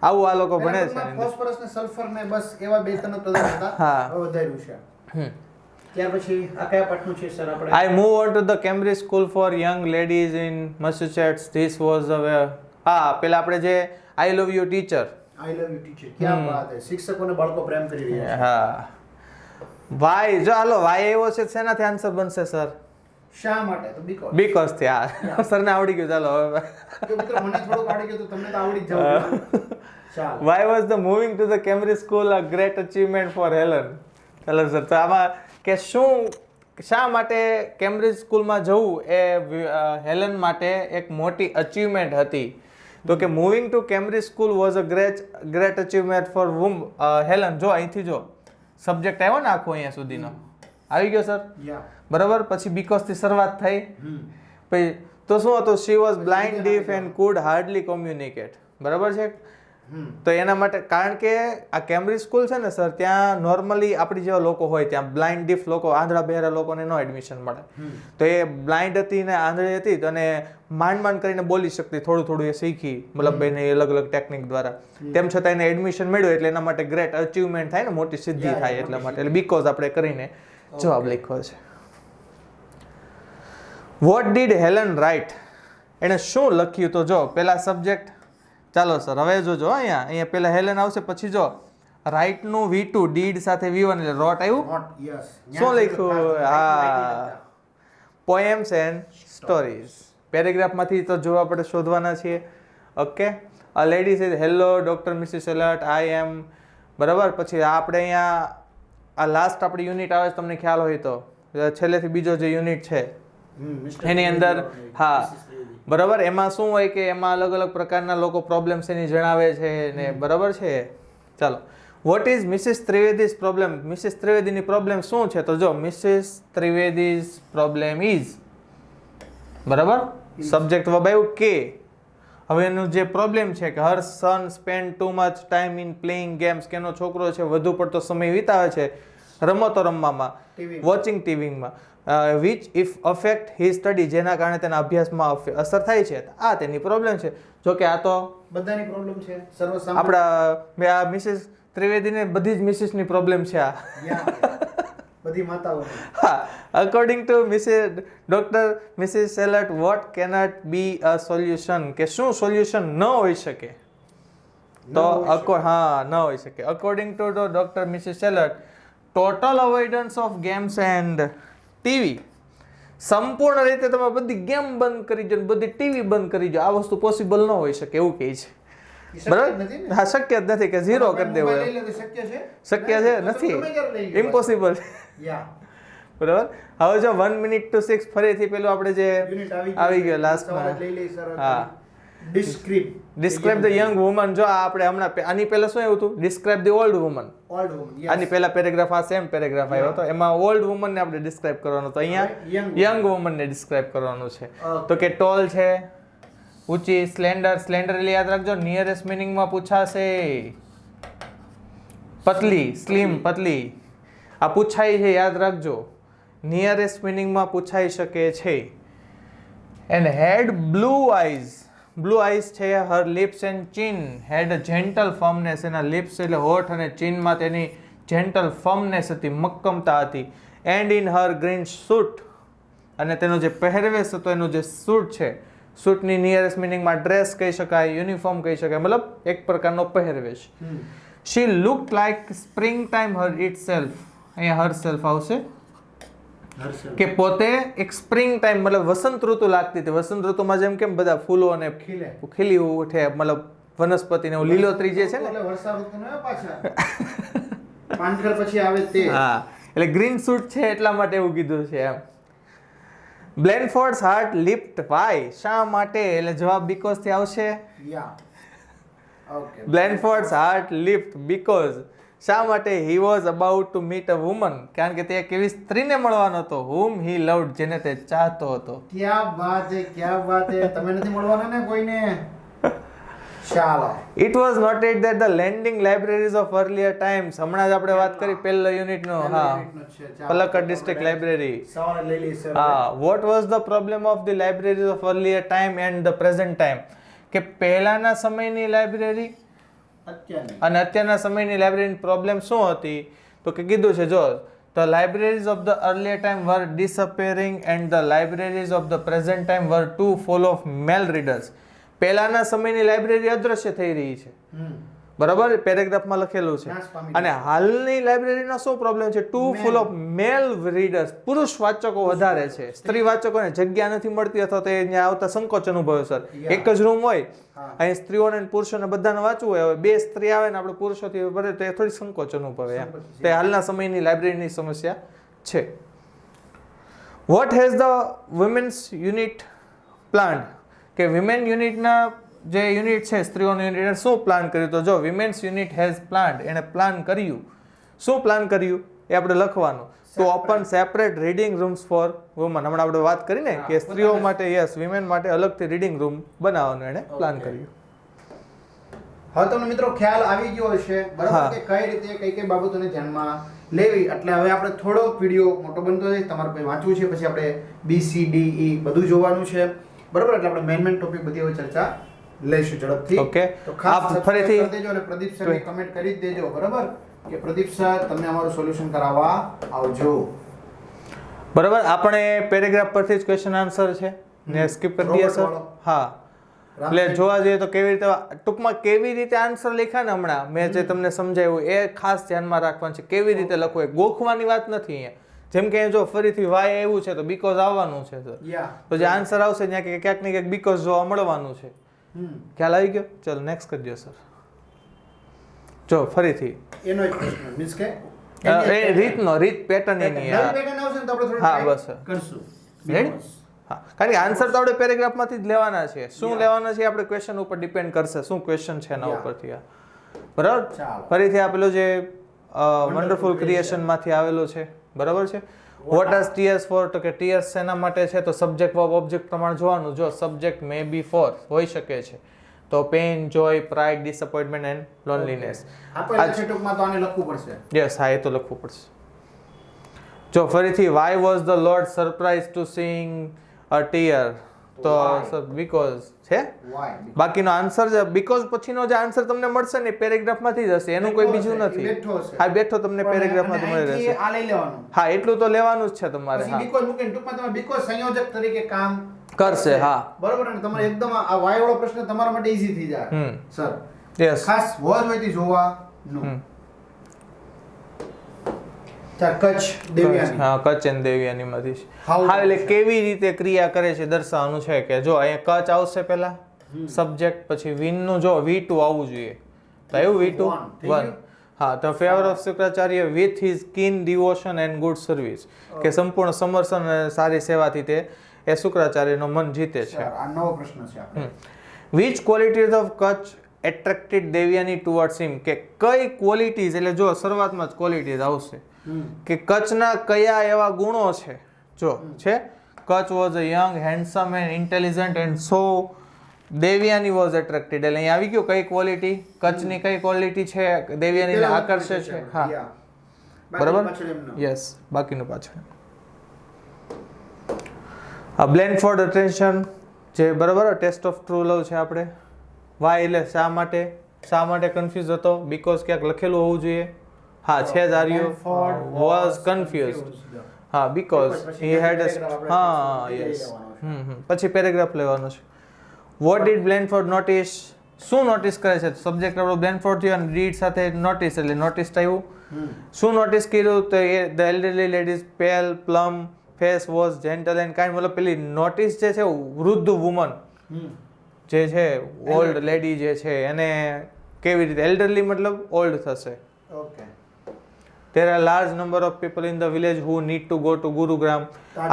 આવું આ લોકો ભણે છે. ફોસ્ફરસ ને સલ્ફર ને બસ એવા બે ત્રણ પદાર્થ હતા. હા, વધાર્યું છે. ત્યાર પછી આ કયા પાઠનું છે સર? આપણે I move on to the Cambridge School for Young Ladies in Massachusetts. This was હા, પેલા આપણે જે I love you teacher. I love you teacher. ક્યાં વાત છે? શિક્ષકોને બાળકો પ્રેમ કરી રહ્યા છે. હા, વાય જો હાલો વાય એવો છે, શેનાથી આન્સર બનશે સર? શા માટે? તો બીકોઝ થી. હા, સરને આવડી ગયું. ચાલો હવે તો મિત્રો મને થોડું આવડી ગયું, તો તમને તો આવડી જ જવું. ચાલો. Why was the moving to the Cambridge school a great achievement for Helen? ચાલો સર, તો આમાં કે શા માટે કેમ્બ્રિજ સ્કૂલમાં જવું એ હેલન માટે એક મોટી અચીવમેન્ટ હતી? તો કે moving to Cambridge school was a great achievement for Helen. જો અહીંથી જો સબ્જેક્ટ આવ્યો ને આખો અહીંયા સુધીનો આવી ગયો સર, બરાબર. પછી બીકોઝ થી શરૂઆત થઈ, પછી તો શું હતું? She was blind, deaf and could hardly communicate, બરાબર છે. તો એના માટે, કારણ કે આ કેમ્બ્રિજ સ્કૂલ છે ને સર, ત્યાં નોર્મલી આપણી જેવા લોકો હોય, ત્યાં બ્લાઇન્ડ ડીફ લોકો, આંધળા બહેરા લોકોને નો એડમિશન મળે. તો એ બ્લાઇન્ડ હતી ને આંધળી હતી, તો અને માંડ કરીને બોલી શકતી, થોડું થોડું એ શીખી, મતલબ એને અલગ અલગ ટેકનિક દ્વારા, તેમ છતાં એને એડમિશન મળ્યું, એટલે એના માટે ગ્રેટ અચીવમેન્ટ થાય ને, મોટી સિદ્ધિ થાય એટલા માટે. એટલે બીકોઝ આપણે કરીને જવાબ લખ્યો છે. What did Helen write? એણે શું લખ્યું? તો જો પેલા સબ્જેક્ટ, ચાલો સર હવે જોજો, અહીંયા પેલા હેલન આવશે, પછી જો રાઇટ નું V2, ડીડ સાથે V1 એટલે રોટ આવ્યું. શું લખ્યું? હા, પોએમ્સ એન્ડ સ્ટોરીઝ. પેરેગ્રાફ માંથી તો જો આપણે શોધવાના છીએ. Okay, a lady says hello doctor Mrs Alert, I am, બરાબર. પછી આપણે અહીંયા આ લાસ્ટ આપણી યુનિટ આવે છે, તમને ખ્યાલ હોય તો છેલ્લેથી બીજો જે યુનિટ છે એની અંદર, હા બરાબર, એમાં શું હોય કે એમાં અલગ અલગ પ્રકારના લોકો પ્રોબ્લેમ્સ એની જણાવે છે ને, બરાબર છે. ચાલો, what is Mrs Trivedi's problem? Mrs ત્રિવેદીની પ્રોબ્લેમ શું છે? તો જો મિસિસ ત્રિવેદીઝ પ્રોબ્લેમ ઇઝ, બરાબર, સબ્જેક્ટ વર્બ આવ્યું કે. હવે એનું જે પ્રોબ્લેમ છે કે her son spend too much time in playing games, કે એનો છોકરો છે વધુ પડતો સમય વિતાવે છે રમતો રમવામાં, વોચિંગ ટીવીમાં, which if affect his study, જેના કારણે તેના અભ્યાસમાં અસર થાય છે. આ તેની પ્રોબ્લેમ છે. જો કે આ તો બધાની પ્રોબ્લેમ છે, સર્વસામાન્ય. આપણા આ મિસિસ ત્રિવેદીને બધી જ મિસિસની પ્રોબ્લેમ છે આ. બધી માતાઓ. હા, according to doctor Mrs Salt, what cannot be a solution? કે શું સોલ્યુશન ન હોઈ શકે? તો હા, ન હોઈ શકે. According to doctor Mrs Salt, total avoidance of games and TV, સંપૂર્ણ રીતે તમે બધી ગેમ બંધ કરી દો, બધી ટીવી બંધ કરી દો, આ વસ્તુ પોસિબલ ન હોઈ શકે એવું કહે છે. બરાબર? હા, શક્ય જ નથી કે ઝીરો કરી દેવો. શક્ય છે નથી, ઇમ્પોસિબલ. બરાબર. હવે જો 1 minute to 6 ફરીથી પેલું આપણે જે આવી ગયો લાસ્ટમાં, હા, ડિસ્ક્રાઇબ ધ યંગ વુમન. જો આપણે હમણાં આની પહેલા શું આવ્યું હતું? Describe the old woman. આની પહેલા પેરેગ્રાફ, આ સેમ પેરેગ્રાફ આવ્યો હતો, એમાં ઓલ્ડ વુમન ને આપણે ડિસ્ક્રાઇબ કરવાનો હતો, અહીંયા યંગ વુમન ને ડિસ્ક્રાઇબ કરવાનું છે. તો કે ટોલ છે, ઊંચી, સ્લેન્ડર. સ્લેન્ડર એટલે યાદ રાખજો નિયરેસ્ટ મિનિંગમાં પૂછાશે. પતલી, સ્લિમ, પતલી, આ પૂછાય છે, યાદ રાખજો, નિયરેસ્ટ મિનિંગમાં પૂછાઈ શકે છે. And had blue eyes. Blue eyes છે. હર લિપ્સ એન્ડ ચીન હેડ અ જેન્ટલ ફર્મનેસ. એના લિપ્સ એટલે હોઠ અને ચીનમાં તેની જેન્ટલ ફર્મનેસ હતી, મક્કમતા હતી. And in her green suit, અને તેનો જે પહેરવેશ હતો, એનો જે સૂટ છે, સૂટની નિયરેસ્ટ મિનિંગમાં ડ્રેસ કહી શકાય, યુનિફોર્મ કહી શકાય, મતલબ એક પ્રકારનો પહેરવેશ. She look like spring time her itself. અહીંયા હર સેલ્ફ આવશે કે પોતે એક સ્પ્રિંગ ટાઈમ, મતલબ વસંત ઋતુ લાગતી હતી. વસંત ઋતુમાં જેમ કેમ બધા ફૂલો અને ખીલી ઉઠે, મતલબ વનસ્પતિને લીલોતરી જે છે ને, વર્ષા ઋતુનો પાછા પાનખર પછી આવે તે. હા, એટલે ગ્રીન સૂટ છે એટલા માટે એવું કીધું છે એમ. બ્લેનફોર્ડ્સ હાર્ટ લિફ્ટ. વાય? શા માટે? એટલે જવાબ બીકોઝ થી આવશે. બ્લેનફોર્ડ્સ હાર્ટ લિફ્ટ બીકોઝ. શા માટે? He was about to meet a woman, કારણ કે તે એક એવી સ્ત્રીને મળવાનો હતો, whom he loved, જેને તે ચાહતો હતો. ક્યાં વાત છે, ક્યાં વાત છે. તમે નથી મળવાના ને કોઈને. ચાલો. It was noted that the lending libraries of earlier times, હમણાં જ આપણે વાત કરી પહેલો યુનિટ નો, હા, પલક્કડ ડિસ્ટ્રિક્ટ લાઇબ્રેરી. હા, what was the problem of the libraries of earlier time and the present time? કે પહેલાના સમયની લાઇબ્રેરી અને અત્યારના સમયની લાઇબ્રેરીની પ્રોબ્લેમ શું હતી? તો કે કીધું છે, જો the libraries of the earlier time were disappearing and the libraries of the present time were too full of male readers. પહેલાના સમયની લાઇબ્રેરી અદ્રશ્ય થઈ રહી છે, બરાબર, પેરેગ્રાફમાં લખેલું છે. નાશ પામી અને હાલની લાઇબ્રેરીનો શું પ્રોબ્લેમ છે? Too full of male readers, પુરુષ વાચકો વધારે છે, સ્ત્રી વાચકોને જગ્યા નથી મળતી અથવા તો અહીંયા આવતા સંકોચ અનુભવે. સર, એક જ રૂમ હોય, અહીં સ્ત્રીઓને અને પુરુષોને બધાને વાંચવું હોય, હવે 2 સ્ત્રી આવે ને આપણે પુરુષોથી ભરે તો એ થોડી સંકોચ અનુભવે એમ. તે હાલના સમયની લાઇબ્રેરીની સમસ્યા છે. What has the women's unit planned? કે વિમેન યુનિટના જે યુનિટ છે, સ્ત્રીઓનું યુનિટ, શું પ્લાન કર્યું? તો જો વિમેન્સ યુનિટ હેઝ પ્લાન્ડ, એને પ્લાન કર્યું. શું પ્લાન કર્યું એ આપણે લખવાનું. To open separate reading rooms for woman. હમણાં આપણે વાત કરીને કે સ્ત્રીઓ માટે, યસ, વિમેન માટે અલગથી રીડિંગ રૂમ બનાવવાનું એને પ્લાન કર્યું. હવે તમને મિત્રો ખ્યાલ આવી ગયો હશે બરાબર કે કઈ રીતે કઈ કઈ બાબતોને ધ્યાનમાં લેવી. એટલે હવે આપણે થોડો વિડિયો મોટો બનતો જાય, તમારે કોઈ વાંચવું છે, પછી આપણે BCDE બધું જોવાનું છે બરાબર. એટલે આપણે મેન ટોપિક બધી હવે ચર્ચા લઈશું ઝડપથી. ઓકે, તો ખાસ આપ ફરીથી કરી દેજો અને પ્રદીપ સર કમેન્ટ કરી જ દેજો બરાબર કે પ્રદીપ સર તમને અમારું સોલ્યુશન કરાવવા આવજો. બરાબર, આપણે પેરેગ્રાફ પરથી જ ક્વેશ્ચન આન્સર છે ને સ્કીપ કરી દઈએ સર. હા, એટલે જોવા જઈએ તો કેવી રીતે ટૂંકમાં કેવી રીતે આન્સર લખ્યા ને હમણાં મેં જે તમને સમજાવ્યું એ ખાસ ધ્યાનમાં રાખવાનું છે. કેવી રીતે લખવું એ ગોખવાની વાત નથી અહીંયા. જેમ કે જો ફરીથી વાય આવ્યું છે તો બીકોઝ આવવાનું છે સર, તો જે આન્સર આવશે ત્યાં ક્યાંક ને ક્યાંક બીકોઝ જોવા મળવાનું છે. ખ્યાલ આવી ગયો? ચલો નેક્સ્ટ કરી દો સર. જો ફરીથી એનો એક પ્રશ્ન મીન્સ કે રીત પેટર્ન એની. પેટર્ન આવશે ને તો આપણે થોડું હા બસ કરશું. રેડી? હા, કારણ કે આન્સર તો આપણે પેરેગ્રાફમાંથી જ લેવાના છે. શું લેવાના છે આપણે ક્વેશ્ચન ઉપર ડિપેન્ડ કરશે, શું ક્વેશ્ચન છે એના ઉપરથી. બરાબર, ફરીથી આપેલું જે વન્ડરફુલ ક્રિએશનમાંથી આવેલું છે બરાબર છે. What are tears for? તો કે ટીયર્સ શેના માટે છે? તો સબ્જેક્ટ વર્બ ઓબ્જેક્ટ પ્રમાણે જોવાનું. જો સબ્જેક્ટ મે બી ફોર હોઈ શકે છે તો pain, joy, pride, disappointment and loneliness. આપણે ટૂંકમાં તો આને લખવું પડશે. યસ, હા, એ તો લખવું પડશે. જો ફરીથી why was the lord surprise to સીંગ અ ટીયર? તો બીકોઝ છે. બાકીનો આન્સર બીકોઝ પછીનો જે આન્સર તમને મળશે ને પેરેગ્રાફમાંથી જ હશે, એનું કોઈ બીજું નથી. હા, બેઠો તમને પેરેગ્રાફમાંથી મળી રહેશે. આ લઈ લેવાનું. હા, એટલું તો લેવાનું જ છે તમારે. હા, બીકોઝ મૂકીને ટૂંકમાં તમે બીકોઝ સંયોજક તરીકે કામ કરશે. હા, બરોબર. અને તમારે એકદમ આ વાય વાળો પ્રશ્ન તમારા માટે ઈઝી થઈ જાય સર. યસ, ખાસ વોઝ હોયથી જોવાનું. કચ્છ દેવ્યાની. હા, કચ્છ એન્ડ દેવ્યાની માંથી. હા, એટલે કેવી રીતે ક્રિયા કરે છે દર્શાવવાનું છે. કે જો અહીંયા કચ્છ આવશે પહેલા સબ્જેક્ટ, પછી વિન નું જો V2 આવવું જોઈએ તો એવું V2 1. હા, તો favour of Shukracharya with his keen devotion and good service, કે સંપૂર્ણ સમર્થન અને સારી સેવાથી તે એ શુક્રાચાર્યનો મન જીતે છે. આ નવો પ્રશ્ન છે આપણે. Which qualities of Kach attracted Devyani towards him? કે કઈ ક્વોલિટીઝ, એટલે જો શરૂઆતમાં જ ક્વોલિટીઝ આવશે કે કચ્છના કયા એવા ગુણો છે. જો છે Kutch was a young, handsome and intelligent and so Devyani was attracted. એટલે અહીં આવી ગયું કઈ ક્વોલિટી, કચ્છની કઈ ક્વોલિટી છે દેવ્યાનીને આકર્ષે છે. હા, બરાબર. યસ, બાકીનું પાછળ. આ બ્લેન્ડફોર્ડ અટેન્શન જે બરાબર ટેસ્ટ ઓફ ટ્રુ લવ છે આપણે. વાય એટલે શા માટે કન્ફ્યુઝ હતો? બીકોઝ ક્યાંક લખેલું હોવું જોઈએ. હા, છે જ. આર્યુ વોઝ કન્ફ્યુઝડ. હા, બીકોઝ હી હેડ હા, યસ. પછી પેરેગ્રાફ લેવાનો છે. What did બ્લેન્ડફોર્ડ notice? શું નોટિસ કરે છે? સબ્જેક્ટ આપણો બ્લેન્ડફોર્ડ થયો અને ડીડ સાથે નોટિસ એટલે નોટિસ આવ્યું. શું નોટિસ કર્યું? તો એ ધ એલ્ડરલી લેડીઝ પેલ plum face was gentle and kind. મતલબ પેલી નોટિસ જે છે વૃદ્ધ વુમન જે છે, ઓલ્ડ લેડી જે છે, એને કેવી રીતે, એલ્ડરલી મતલબ ઓલ્ડ થશે. Okay. There are large number of people in the village who need to go to Gurugram.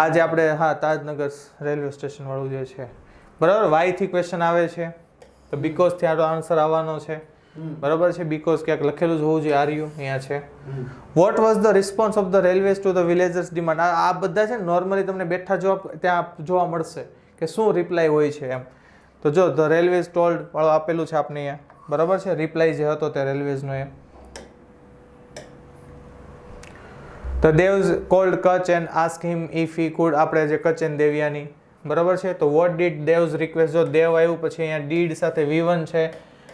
આજે આપણે હા તાજનગર રેલવે સ્ટેશન વાળું જે છે બરાબર. વાય થી ક્વેશ્ચન આવે છે તો બીકોઝ થી આનો આન્સર આવવાનો છે બરાબર છે. બીકોઝ ક્યાંક લખેલું જ હોવું જોઈએ. આર્યુ અહીંયા છે. What was the response of the railways to the villagers demand? આ બધા છે નોર્મલી તમને બેઠા જવાબ ત્યાં જોવા મળશે કે શું રિપ્લાય હોય છે એમ. તો જો ધ રેલવેઝ ટોલ્ડ વાળું આપેલું છે આપણે અહીંયા બરાબર છે. રિપ્લાય જે હતો તે રેલવેઝનો એ. The devs called Kutch and asked him if he could, આપણે જે કચ્છ એન્ડ દેવ્યાની બરાબર છે. તો what did devs request? જો દેવ આવ્યું પછી અહીંયા did સાથે V1 છે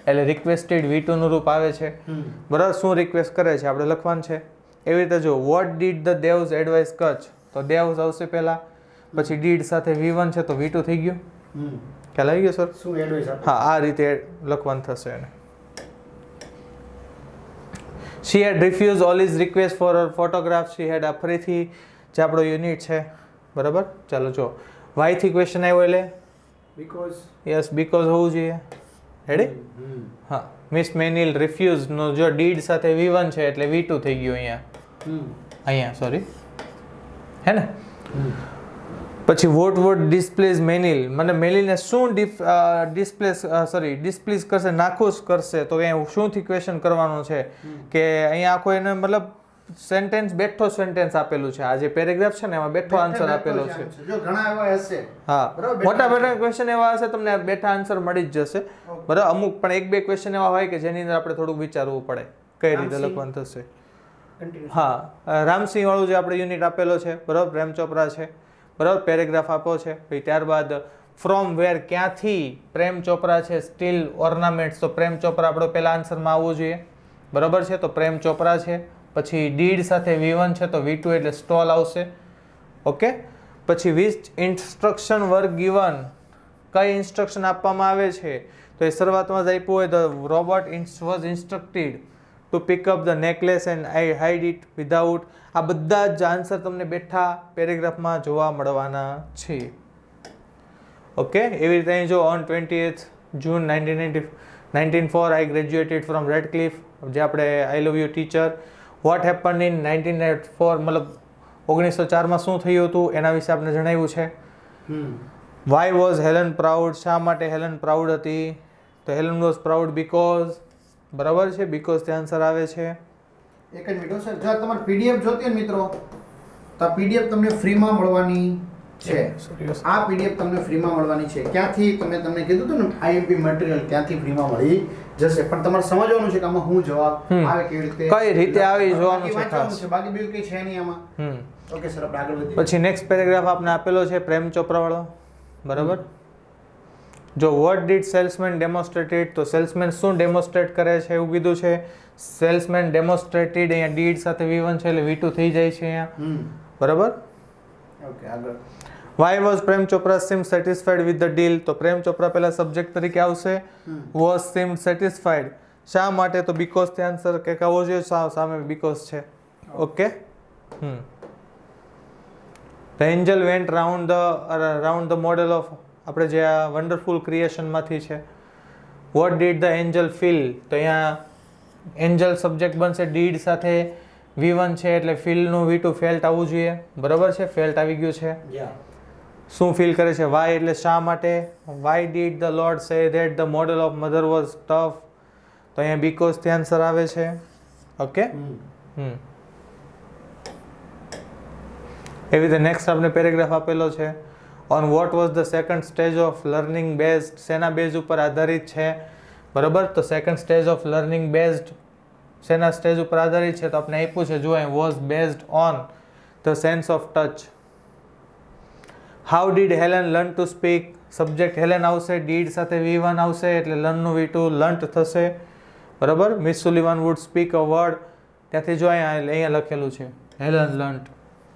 એટલે રિક્વેસ્ટેડ V2 નું રૂપ આવે છે બરાબર. શું રિક્વેસ્ટ કરે છે આપણે લખવાનું છે એવી રીતે. જો what did the devs advise Kutch? તો devs આવશે પહેલા, પછી did સાથે V1 છે તો V2 થઈ ગયું. ખ્યાલ આવી ગયો સર? શું એડવાઇસ આપે? હા, આ રીતે લખવાનું થશે એને. She had refused all his requests for her photograph. She had ફરીથી જે આપણો યુનિટ છે બરાબર. ચાલો જો why થી ક્વેશ્ચન આવ્યો એટલે બીકોઝ યસ બીકોઝ હોવું જોઈએ. રેડી? હા. મિસ મેનિલ રિફ્યુઝ નો જો ડીડ સાથે V1 છે એટલે V2 થઈ ગયું અહીંયા સોરી હે ને. પછી વોટ વોટ ડિસ્પ્લેઝ મેનિલ, મને મેનિલને શું ડિસ્પ્લેઝ કરશે, નાખુશ કરશે. તો અહીંયા શુંથી ક્વેશ્ચન કરવાનો છે કે અહીંયા આખો એને મતલબ સેન્ટેન્સ બેઠો સેન્ટેન્સ આપેલું છે. આ જે પેરેગ્રાફ છે ને એમાં બેઠો આન્સર આપેલો છે. જો ઘણા એવા હશે હા મોટા મોટા ક્વેશ્ચન એવા હશે તમને બેઠા આન્સર મળી જ જશે બરાબર. અમુક પણ એક બે ક્વેશ્ચન એવા હોય કે જેની અંદર આપણે થોડુંક વિચારવું પડે કઈ રીતે લખવાનું થશે. હા રામસિંહ વાળું જે આપણે યુનિટ આપેલો છે બરાબર, પ્રેમ ચોપરા છે બરાબર, પેરેગ્રાફ આપ્યો છે. પછી ત્યારબાદ ફ્રોમ વેર ક્યાંથી પ્રેમ ચોપરા છે, સ્ટીલ ઓર્નામેન્ટ્સ તો પ્રેમ ચોપરા આપણો પહેલા આન્સરમાં આવવું જોઈએ બરાબર છે. તો પ્રેમ ચોપરા છે. પછી ડીડ સાથે V1 છે તો V2 એટલે સ્ટોલ આવશે. ઓકે. પછી વિચ ઇન્સ્ટ્રક્શન વર ગિવન, કઈ ઇન્સ્ટ્રક્શન આપવામાં આવે છે તો એ શરૂઆતમાં જ આપ્યું હોય તો robot was instructed to pick up the necklace and I hide it without. આ બધા જ આન્સર તમને બેઠા પેરેગ્રાફમાં જોવા મળવાના છે. ઓકે. એવી રીતે અહીં જો on 20th June 1904 I graduated from Radcliffe, જે આપણે I love you teacher. What happen in 1904 મતલબ 1904માં શું થયું હતું એના વિશે આપણે જણાવ્યું છે. વાય વોઝ હેલન પ્રાઉડ, શા માટે હેલન પ્રાઉડ હતી તો હેલન વોઝ પ્રાઉડ બીકોઝ બરાબર છે, બીકોઝ તે આન્સર આવે છે. એક જ મિનિટ સર, જો તમારે પીડીએફ જોતી હોય મિત્રો તો આ પીડીએફ તમને ફ્રીમાં મળવાની છે. આ પીડીએફ તમને ફ્રીમાં મળવાની છે. ક્યાંથી તમને કીધું હતું ને આઈએમપી મટીરીયલ ત્યાંથી ફ્રીમાં મળી જશે. પણ તમારે સમજવાનું છે કે આમાં હું જવાબ આવે કેવી રીતે કઈ રીતે આવી જોવાનું છે ખાસ. બાકી બીજું કઈ છે નહીં આમાં. ઓકે સર આપણે આગળ વધીએ. પછી નેક્સ્ટ પેરેગ્રાફ આપને આપેલો છે પ્રેમ ચોપરા વાળો બરાબર. જો વોટ ડીડ સેલ્સમેન ડેમોન્સ્ટ્રેટેડ તો સેલ્સમેન શું ડેમોન્સ્ટ્રેટ કરે છે એવું કીધું છે. સેલ્સમેન ડેમોન્સ્ટ્રેટેડ અહીંયા ડીડ સાથે V1 છે એટલે V2 થઈ જાય છે અહીંયા બરાબર. ઓકે આગળ. Why was Prem Chopra seem satisfied with the deal તો પ્રેમ ચોપરા પહેલા સબ્જેક્ટ તરીકે આવશે. વોઝ સીમ સેટિસ્ફાઈડ શા માટે તો બીકોઝ તે આન્સર કે આવવો જોઈએ, સામે બીકોઝ છે. Okay. The Angel vent round the model of, આપણે જે આ વન્ડરફુલ ક્રિએશનમાંથી છે. What did the Angel feel તો અહીંયા એન્જલ સબ્જેક્ટ બનશે ડીડ સાથે V1 છે એટલે ફીલનું V2 ફેલ્ટ આવવું જોઈએ બરાબર છે. ફેલ્ટ આવી ગયું છે. શું ફીલ કરે છે વાય એટલે શા માટે. Why did the lord say that the model of mother was tough તો અહીંયા બીકોઝ તે આન્સર આવે છે. ઓકે. એવી રીતે નેક્સ્ટ આપણે પેરેગ્રાફ આપેલો છે. On vote was the second stage of learning based, શેના બેઝ ઉપર આધારિત છે બરાબર. તો second stage of learning based શેના સ્ટેજ ઉપર આધારિત છે તો આપણે આપ્યું છે જો અહીં was based on the sense of touch. How did Helen learn to speak subject Helen આવશે, ડીડ સાથે V1 આવશે એટલે લર્નનું V2 લર્ન્ટ થશે બરાબર. Miss Sullivan wood speak a word ત્યાંથી જો અહીંયા લખેલું છે હેલન લર્ન્ટ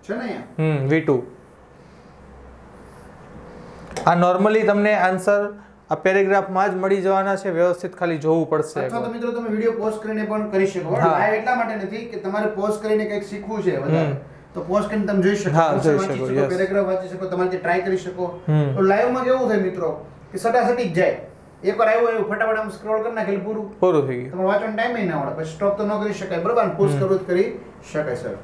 છે ને અહીંયા V2. આ નોર્મલી તમને આન્સર આ પેરેગ્રાફમાં જ મળી જવાના છે, વ્યવસ્થિત ખાલી જોવું પડશે. અથવા તો મિત્રો તમે વિડિયો પોઝ કરીને પણ કરી શકો. લાઈવ એટલા માટે નથી કે તમારે પોઝ કરીને કંઈક શીખવું છે વધારે તો પોઝ કરીને તમે જોઈ શકો. હા જોઈ શકો. પેરેગ્રાફ વાંચી શકો, તમારે ટ્રાય કરી શકો. તો લાઈવ માં કેવું થાય મિત્રો કે સટાસટી જ જાય. એકવાર આવ્યું ફટાફટ આમ સ્ક્રોલ કરી નાખે એટલે પૂરું થઈ ગયું. તમારે વાંચવાનો ટાઈમ ના મળે, પછી સ્ટોપ તો ન કરી શકાય બરાબર. પોઝ કરવું જ કરી શકાય sir.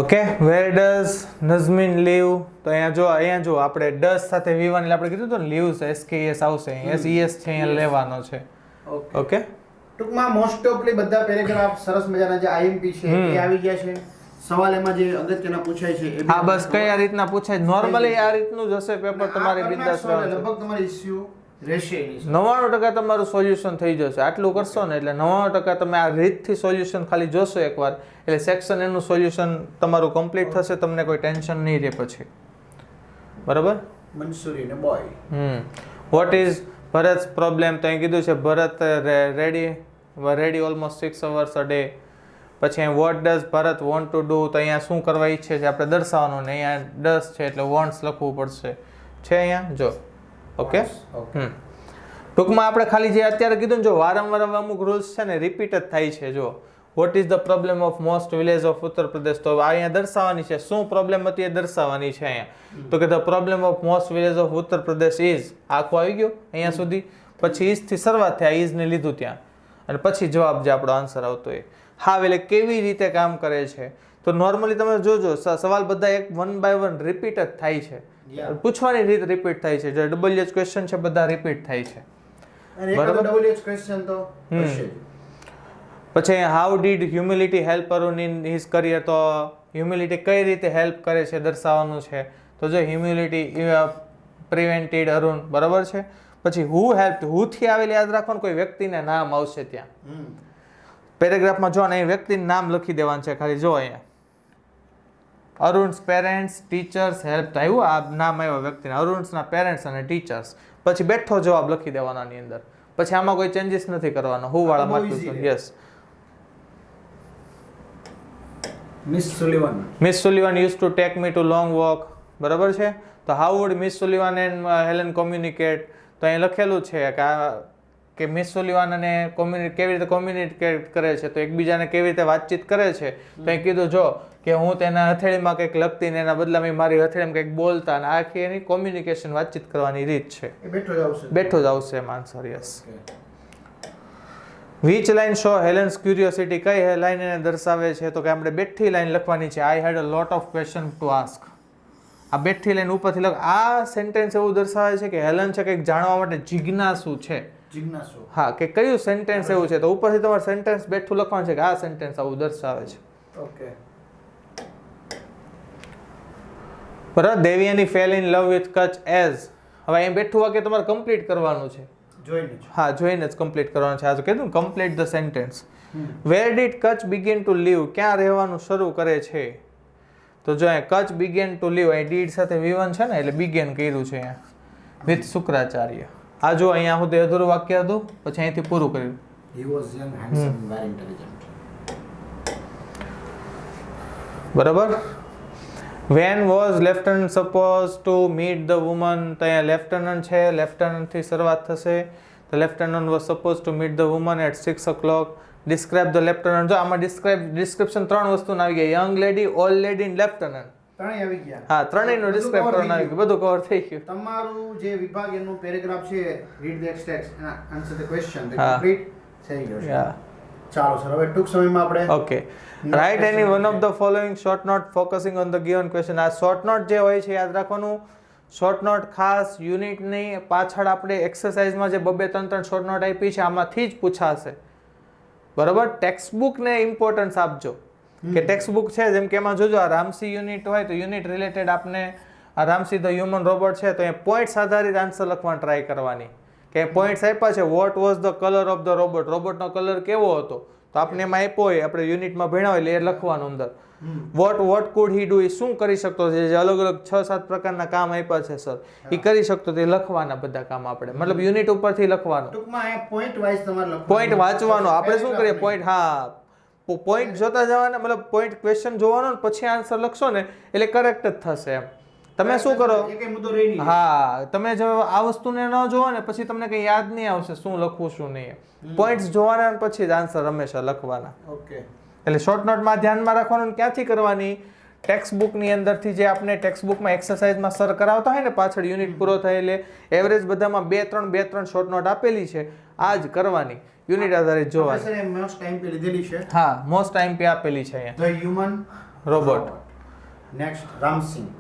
Okay. Where does Nazmeen leave તો અહીંયા જો આપણે ડઝ સાથે V1 એટલે આપણે કીધું હતું ને લીવ્સ SKS આવશે, SES છે અહીંયા લેવાનો છે. ઓકે. ટૂંકમાં મોસ્ટ ઓફલી બધા પેરેગ્રાફ સરસ મજાના જે આઈએમપી છે એ આવી ગયા છે. સવાલ એમાં જે અગત્યના પૂછાય છે હા બસ કઈ રીતના પૂછાય નોર્મલી આ રીતનું જ હશે પેપર. તમારે બિંદાસ લગભગ તમારે ઇશ્યુ રહેશે. 99% તમારું સોલ્યુશન થઈ જશે. આટલું કરશો ને એટલે 99% તમે આ રીતથી સોલ્યુશન ખાલી જોશો એકવાર એટલે સેક્શન એનું સોલ્યુશન તમારું કમ્પ્લીટ થશે. તમને કોઈ ટેન્શન નહીં રહે પછી બરાબર. મંસૂરી ને બોય. વોટ ઇઝ ભરત's પ્રોબ્લેમ તો અહીં કીધું છે Bharat read almost 6 hours a day. પછી what does Bharat want to do તો અહીંયા શું કરવા ઈચ્છે છે આપણે દર્શાવવાનું ને અહીંયા ડઝ છે એટલે વોન્ટ્સ લખવું પડશે છે અહીંયા જો. ઓકે. ટૂંકમાં આપણે ખાલી જે અત્યારે કીધું ને, જો વારંવાર અમુક રૂલ્સ છે ને રિપીટ જ થાય છે. જો vote is the problem of most village of Uttar Pradesh, તો અહીંયા દર્શાવવાની છે શું પ્રોબ્લેમ હતી એ દર્શાવવાની છે અહીંયા. તો કે the problem of most village of Uttar Pradesh is, આખું આવી ગયું અહીંયા સુધી. પછી ઇઝ થી શરૂઆત થાય, ઇઝ ને લીધું ત્યાં, અને પછી જવાબ જે આપણો આન્સર આવતો હોય. હા, એટલે કેવી રીતે કામ કરે છે, તો નોર્મલી તમે જોજો સવાલ બધા એક 1 by 1 રિપીટ જ થાય છે. પૂછવાની રીત રિપીટ થાય છે, જે ડબલ એચ ક્વેશ્ચન છે બધા રિપીટ થાય છે. બરાબર, ડબલ એચ ક્વેશ્ચન તો હશે. પછી how did humility help Arun in his career, તો હ્યુમિલિટી કઈ રીતે હેલ્પ કરે છે દર્શાવવાનું છે. તો જો હ્યુમિલિટી પ્રિવેન્ટેડ અરુણ, બરાબર છે. પછી હુ હેલ્પ, હુ થી આવેલી યાદ રાખવાનું, કોઈ વ્યક્તિના નામ આવશે ત્યાં પેરેગ્રાફમાં. જો અહીં વ્યક્તિનું નામ લખી દેવાનું છે ખાલી. જો અહીંયા અરુણ્સ પેરેન્ટ્સ ટીચર્સ હેલ્પ આવ્યું, આ નામ આવ્યા વ્યક્તિના, અરુણ્સના પેરેન્ટ્સ અને ટીચર્સ. પછી બેઠો જવાબ લખી દેવાનો આની અંદર. પછી આમાં કોઈ ચેન્જીસ નથી કરવાનો, હું વાળા માથું. Yes. Miss Sullivan use to take me to long walk, બરાબર છે. તો how would miss Sullivan and Helen communicate, તો અહીં લખેલું છે કે મિસ સુલિવાન અને કેવી રીતે કોમ્યુનિકેટ કરે છે, તો એકબીજાને કેવી રીતે વાતચીત કરે છે. તો અહીં કીધું જો કે હું તેના હથેળીમાં કંઈક લખતી ને એના બદલામાં મારી હથેળીમાં કંઈક બોલતા, અને આખી એની કોમ્યુનિકેશન વાતચીત કરવાની રીત છે. બેઠો જ આવશે એમ answer. Yes. Which line show Helen's curiosity, કઈ લાઇન એને દર્શાવે છે, તો કે આપણે બેઠી લાઇન લખવાની છે. I had a lot of question to ask. આ બેઠી લાઇન ઉપરથી લખ. આ સેન્ટેન્સ એવું દર્શાવે છે કે હેલન છે કંઈક જાણવા માટે જિજ્ઞાસુ છે. હા, કે કયું સેન્ટેન્સ એવું છે, તો ઉપરથી તમારે સેન્ટેન્સ બેઠું લખવાનું છે કે આ સેન્ટેન્સ આવું દર્શાવે છે. ઓકે, બરાબર. Devyani fail in love with Kutch as, હવે અહીં બેઠું વાક્ય તમારે કમ્પ્લીટ કરવાનું છે. હા, જોઈને જ કમ્પ્લીટ કરવાનું છે. આ જો કીધું complete the sentence. Where did Kutch begin to live, ક્યાં રહેવાનું શરૂ કરે છે. તો જો અહીંયા કચ્છ બિગેન ટુ લીવ, અહીં ડીડ સાથે V1 છે ને, એટલે બિગેન કર્યું છે અહીંયા વિથ શુક્રાચાર્ય. આ જો અહીંયા સુધી અધૂરું વાક્ય હતું, પછી અહીંથી પૂરું કર્યું. He was young, handsome, very intelligent. બરાબર. When was lieutenant suppose to meet the woman, તો અહીંયા લેફ્ટનન્ટ છે, લેફ્ટનન્ટ થી શરૂઆત થશે. તો lieutenant was suppose to meet the woman at 6 o'clock. Describe the lieutenant, જો આમાં ડિસ્ક્રિપ્શન 3 વસ્તુ આવી ગયા, યંગ લેડી, ઓલ્ડ લેડી અને લેફ્ટનન્ટ. ત્રણેય આવી ગયા. હા, ત્રણેયનું ડિસ્ક્રાઇબ કરવાનું આવી ગયું, બધું કવર થઈ ગયું. તમારું જે વિભાગ એનું પેરેગ્રાફ છે, read the extract answer the question, તે કમ્પ્લીટ થઈ ગયું છે. ચાલો સર, હવે ટૂંક સમયમાં આપણે okay write any one of the following short note focusing on the given question. આ શોર્ટ નોટ જે હોય છે યાદ રાખવાનું. શોર્ટ નોટ ખાસ યુનિટની પાછળ આપણે એક્સરસાઇઝમાં જે 2-3 શોર્ટ નોટ આપી છે આમાંથી જ પૂછાશે. બરાબર. ટેક્સ્ટ બુકને ઇમ્પોર્ટન્સ આપજો કે ટેક્સ્ટ બુક છે, જેમ કે એમાં જોજો આ રામસી યુનિટ હોય તો યુનિટ રિલેટેડ આપને આ રામસી ધ હ્યુમન રોબોટ છે, તો એ પોઈન્ટ્સ આધારિત આન્સર લખવાની ટ્રાય કરવાની. કે પોઈન્ટ્સ આપ્યા છે, what was the colour of the robot, રોબોટનો કલર કેવો હતો, તો આપણે એમાં આપ્યો હોય, આપણે યુનિટમાં ભણ્યા હોય એટલે એ લખવાનું અંદર. વોટ કુડ હી ડુ, એ શું કરી શકતો છે, જે અલગ અલગ 6-7 પ્રકારના કામ આપ્યા છે સર, એ કરી શકતો, તે લખવાના બધા કામ આપણે, મતલબ યુનિટ ઉપરથી લખવાનું. ટૂંકમાં એ પોઈન્ટ વાઇઝ તમારે લખવાનું, પોઈન્ટ વાંચવાનો. આપણે શું કરીએ, પોઈન્ટ, હા, પોઈન્ટ જોતા જવાના, મતલબ પોઈન્ટ ક્વેશ્ચન જોવાનો ને પછી આન્સર લખશો ને એટલે કરેક્ટ જ થશે એમ. તમે શું કરો, હા, તમે જો આ વસ્તુને ન જોવો ને પછી તમને કઈ યાદ નહીં આવશે શું લખવું શું નહીં. પોઈન્ટ્સ જોવાના ને પછી જ આન્સર હંમેશા લખવાના. ઓકે. એટલે શોર્ટ નોટમાં ધ્યાનમાં રાખવાનું. ક્યાંથી કરવાની, ટેક્સ્ટ બુકની અંદરથી, જે આપણે ટેક્સ્ટ બુકમાં એક્સરસાઇઝમાં સર કરાવતા હોય ને પાછળ યુનિટ પૂરો થાય એટલે એવરેજ બધામાં 2-3 શોર્ટ નોટ આપેલી છે, આ જ કરવાની, યુનિટ આધારિત જોવાની. સર મોસ્ટ ટાઈમ પે લીધેલી છે. હા, મોસ્ટ ટાઈમ પે આપેલી છે અહીંયા. The human robot. Next Ram Singh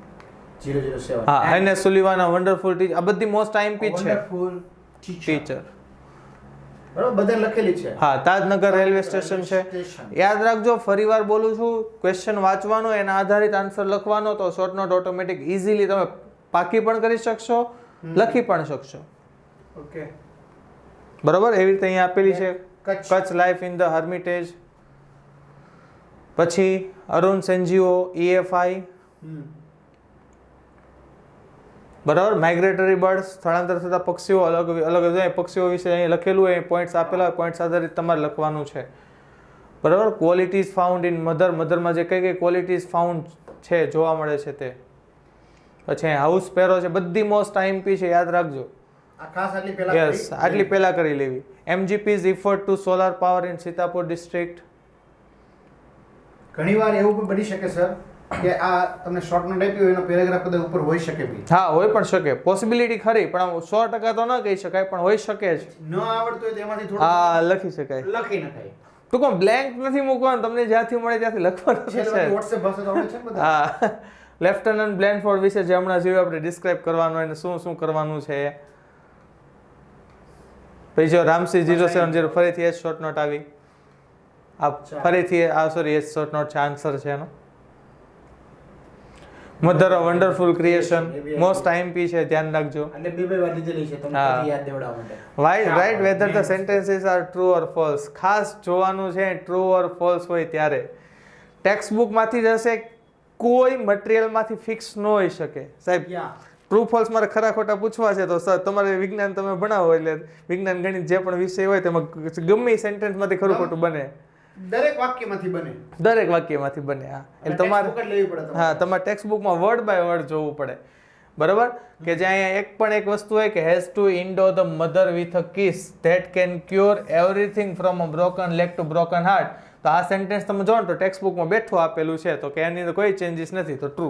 007. હા, અને સુલિવાના વન્ડરફુલ ટીચર, આ બધી મોસ્ટ ટાઈમ પી છે. વન્ડરફુલ ટીચર, બરાબર, બધે લખેલી છે. હા, તાજનગર રેલવે સ્ટેશન છે. યાદ રાખજો, ફરીવાર બોલું છું, ક્વેશ્ચન વાંચવાનો, એના આધારિત આન્સર લખવાનો, તો શોર્ટ નોટ ઓટોમેટિક ઇઝીલી તમે પાકી પણ કરી શકશો, લખી પણ શકશો. ઓકે. બરાબર. એવી રીતે અહીંયા આપેલી છે કચ્છ લાઈફ ઇન ધ હર્મિટેજ. પછી અરુણ સેન્જીઓ EFI. બરાબર. માઇગ્રેટરી બર્ડ્સ, સ્થળાંતર થતા પક્ષીઓ, અલગ અલગ પક્ષીઓ વિશે અહીં લખેલું હોય, પોઈન્ટ્સ આપેલા હોય, પોઈન્ટ્સ આધારિત તમારે લખવાનું છે. બરાબર. ક્વોલિટીઝ ફાઉન્ડ ઇન મધર, મધરમાં જે કઈ કઈ ક્વોલિટીઝ ફાઉન્ડ છે, જોવા મળે છે તે. પછી હાઉસ સ્પેરો છે, બધી મોસ્ટ IMP છે, યાદ રાખજો. આ ખાસ આટલી પહેલા યસ, આટલી પહેલા કરી લેવી. MGP is referred to solar power in Sitapur district. ઘણીવાર એવું પણ બની શકે સર કે આ તમને શોર્ટ નોટ આપ્યું એનો પેરેગ્રાફ કદાચ ઉપર હોઈ શકે બી. હા, હોય પણ શકે, પોસિબિલિટી ખરી, પણ આમ 100% તો ન કહી શકાય, પણ હોઈ શકે જ. ન આવડતું હોય તો એમાંથી થોડું હા, લખી શકાય. લખી નખાય. ટૂંકમાં બ્લેન્ક નથી મૂકવાનું, તમને જ્યાંથી મળે ત્યાંથી લખવાનું છેલ્લે છે. WhatsApp ભાષા તો આવડે છે ને બધા. હા, લેફ્ટનન્ટ બ્લેનફોર્ડ વિશે જે હમણાં જેવું આપણે ડિસ્ક્રાઇબ કરવાનું હોય ને શું શું કરવાનું છે. પછી જો રામસી 070 ફરીથી એ શોર્ટ નોટ આવી. આ ફરીથી સોરી, એ શોર્ટ નોટ છે, આન્સર છે એનો. Mother of wonderful creation most IMP છે, ધ્યાન રાખજો. એટલે બે વાર લીધેલી છે તમને હા. ફરી યાદ દેવડાવવા માટે. Right whether the sentences are true or false. ખાસ જોવાનું છે ટ્રુ ઓર ફોલ્સ હોય ત્યારે. ટેક્સ્ટ બુકમાંથી જ હશે, કોઈ મટીરિયલમાંથી ફિક્સ ન હોઈ શકે સાહેબ. ટ્રુ ફોલ્સ મારે ખરા ખોટા પૂછવા છે તો સર તમારે વિજ્ઞાન તમે ભણાવો એટલે વિજ્ઞાન ગણિત જે પણ વિષય હોય તેમાં ગમે સેન્ટેન્સમાંથી ખરું ખોટું બને. દરેક વાક્યમાંથી બને. દરેક વાક્યમાંથી બને. હા, એટલે તમારે ટેક્સ્ટ બુક જ લેવી પડે તમારે. હા, તમારે ટેક્સ્ટ બુકમાં વર્ડ બાય વર્ડ જોવું પડે. બરાબર, કે જ્યાં અહીંયા એક પણ એક વસ્તુ હોય કે has to endow the mother with a kiss that can cure everything from a broken leg to broken heart. તો આ સેન્ટેન્સ તમે જો ને તો ટેક્સ્ટ બુકમાં બેઠું આપેલું છે, તો કે એની અંદર કોઈ ચેન્જીસ નથી, તો ટ્રુ.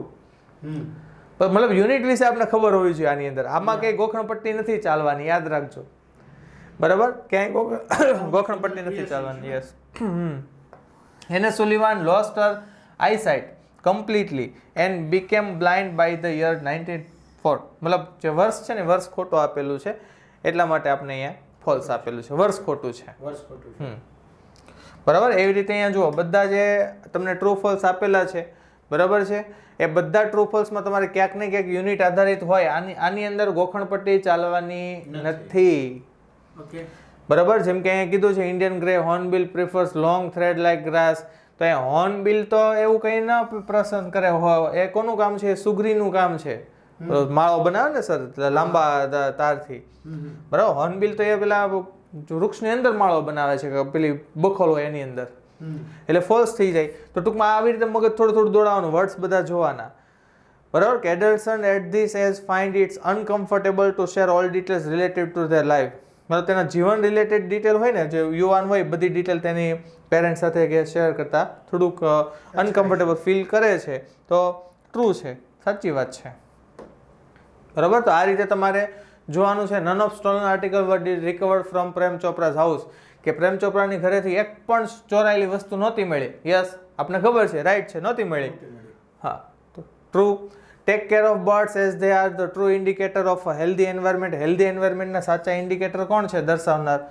પણ મતલબ યુનિટ વિશે આપણે ખબર હોવી જોઈએ આની અંદર. આમાં કંઈ ગોખણપટ્ટી નથી ચાલવાની, યાદ રાખજો. બરાબર, ક્યાંય ગોખણપટ્ટી નથી ચાલવાની. Yes. Anne Sullivan lost her eyesight completely and became blind by the year 1904. મતલબ જે વર્ષ છે ને વર્ષ ખોટું આપેલું છે, એટલા માટે આપણે અહીંયા ફોલ્સ આપેલું છે, વર્ષ ખોટું છે. વર્ષ ખોટું. બરાબર, એવી રીતે અહીંયા જુઓ બધા જે તમને ટ્રુ ફોલ્સ આપેલા છે, બરાબર છે, એ બધા ટ્રુ ફોલ્સમાં તમારે ક્યાંક ને ક્યાંક યુનિટ આધારિત હોય. આની અંદર ગોખણપટ્ટી ચાલવાની નથી. ઓકે. બરાબર, જેમ કે અહીંયા કીધું છે Indian grey hornbill prefers long thread like grass. તો અહીંયા હોર્નબિલ તો એવું કંઈ ન પસંદ કરે. એ કોનું કામ છે? સુગરીનું કામ છે. માળો બનાવે ને સર લાંબા તારથી. બરાબર, હોર્નબિલ તો એ પેલા વૃક્ષની અંદર માળો બનાવે છે, કે પેલી બખોલ હોય એની અંદર. એટલે ફોલ્સ થઈ જાય. તો ટૂંકમાં આવી રીતે મગજ થોડું થોડું દોડાવવાનું, વર્ડ્સ બધા જોવાના. બરાબર, કે adolescents at this age find it's uncomfortable to share all details related to their life. મતલબ તેના જીવન રિલેટેડ ડિટેલ હોય ને, જે યુવાન હોય, બધી ડિટેલ તેની પેરેન્ટ્સ સાથે શેર કરતા થોડુંક અનકમ્ફર્ટેબલ ફીલ કરે છે, તો ટ્રુ છે, સાચી વાત છે. બરાબર, તો આ રીતે તમારે જોવાનું છે. None of stolen article were recovered from Prem Chopra's house. કે પ્રેમ ચોપરાની ઘરેથી એક પણ ચોરાયેલી વસ્તુ નહોતી મળી. યસ, આપને ખબર છે, રાઈટ છે, નહોતી મળી. હા, તો true. Take care of birds as they are the true indicator of healthy environment. Healthy એન્વાયરમેન્ટના સાચા ઇન્ડિકેટર કોણ છે દર્શાવનાર?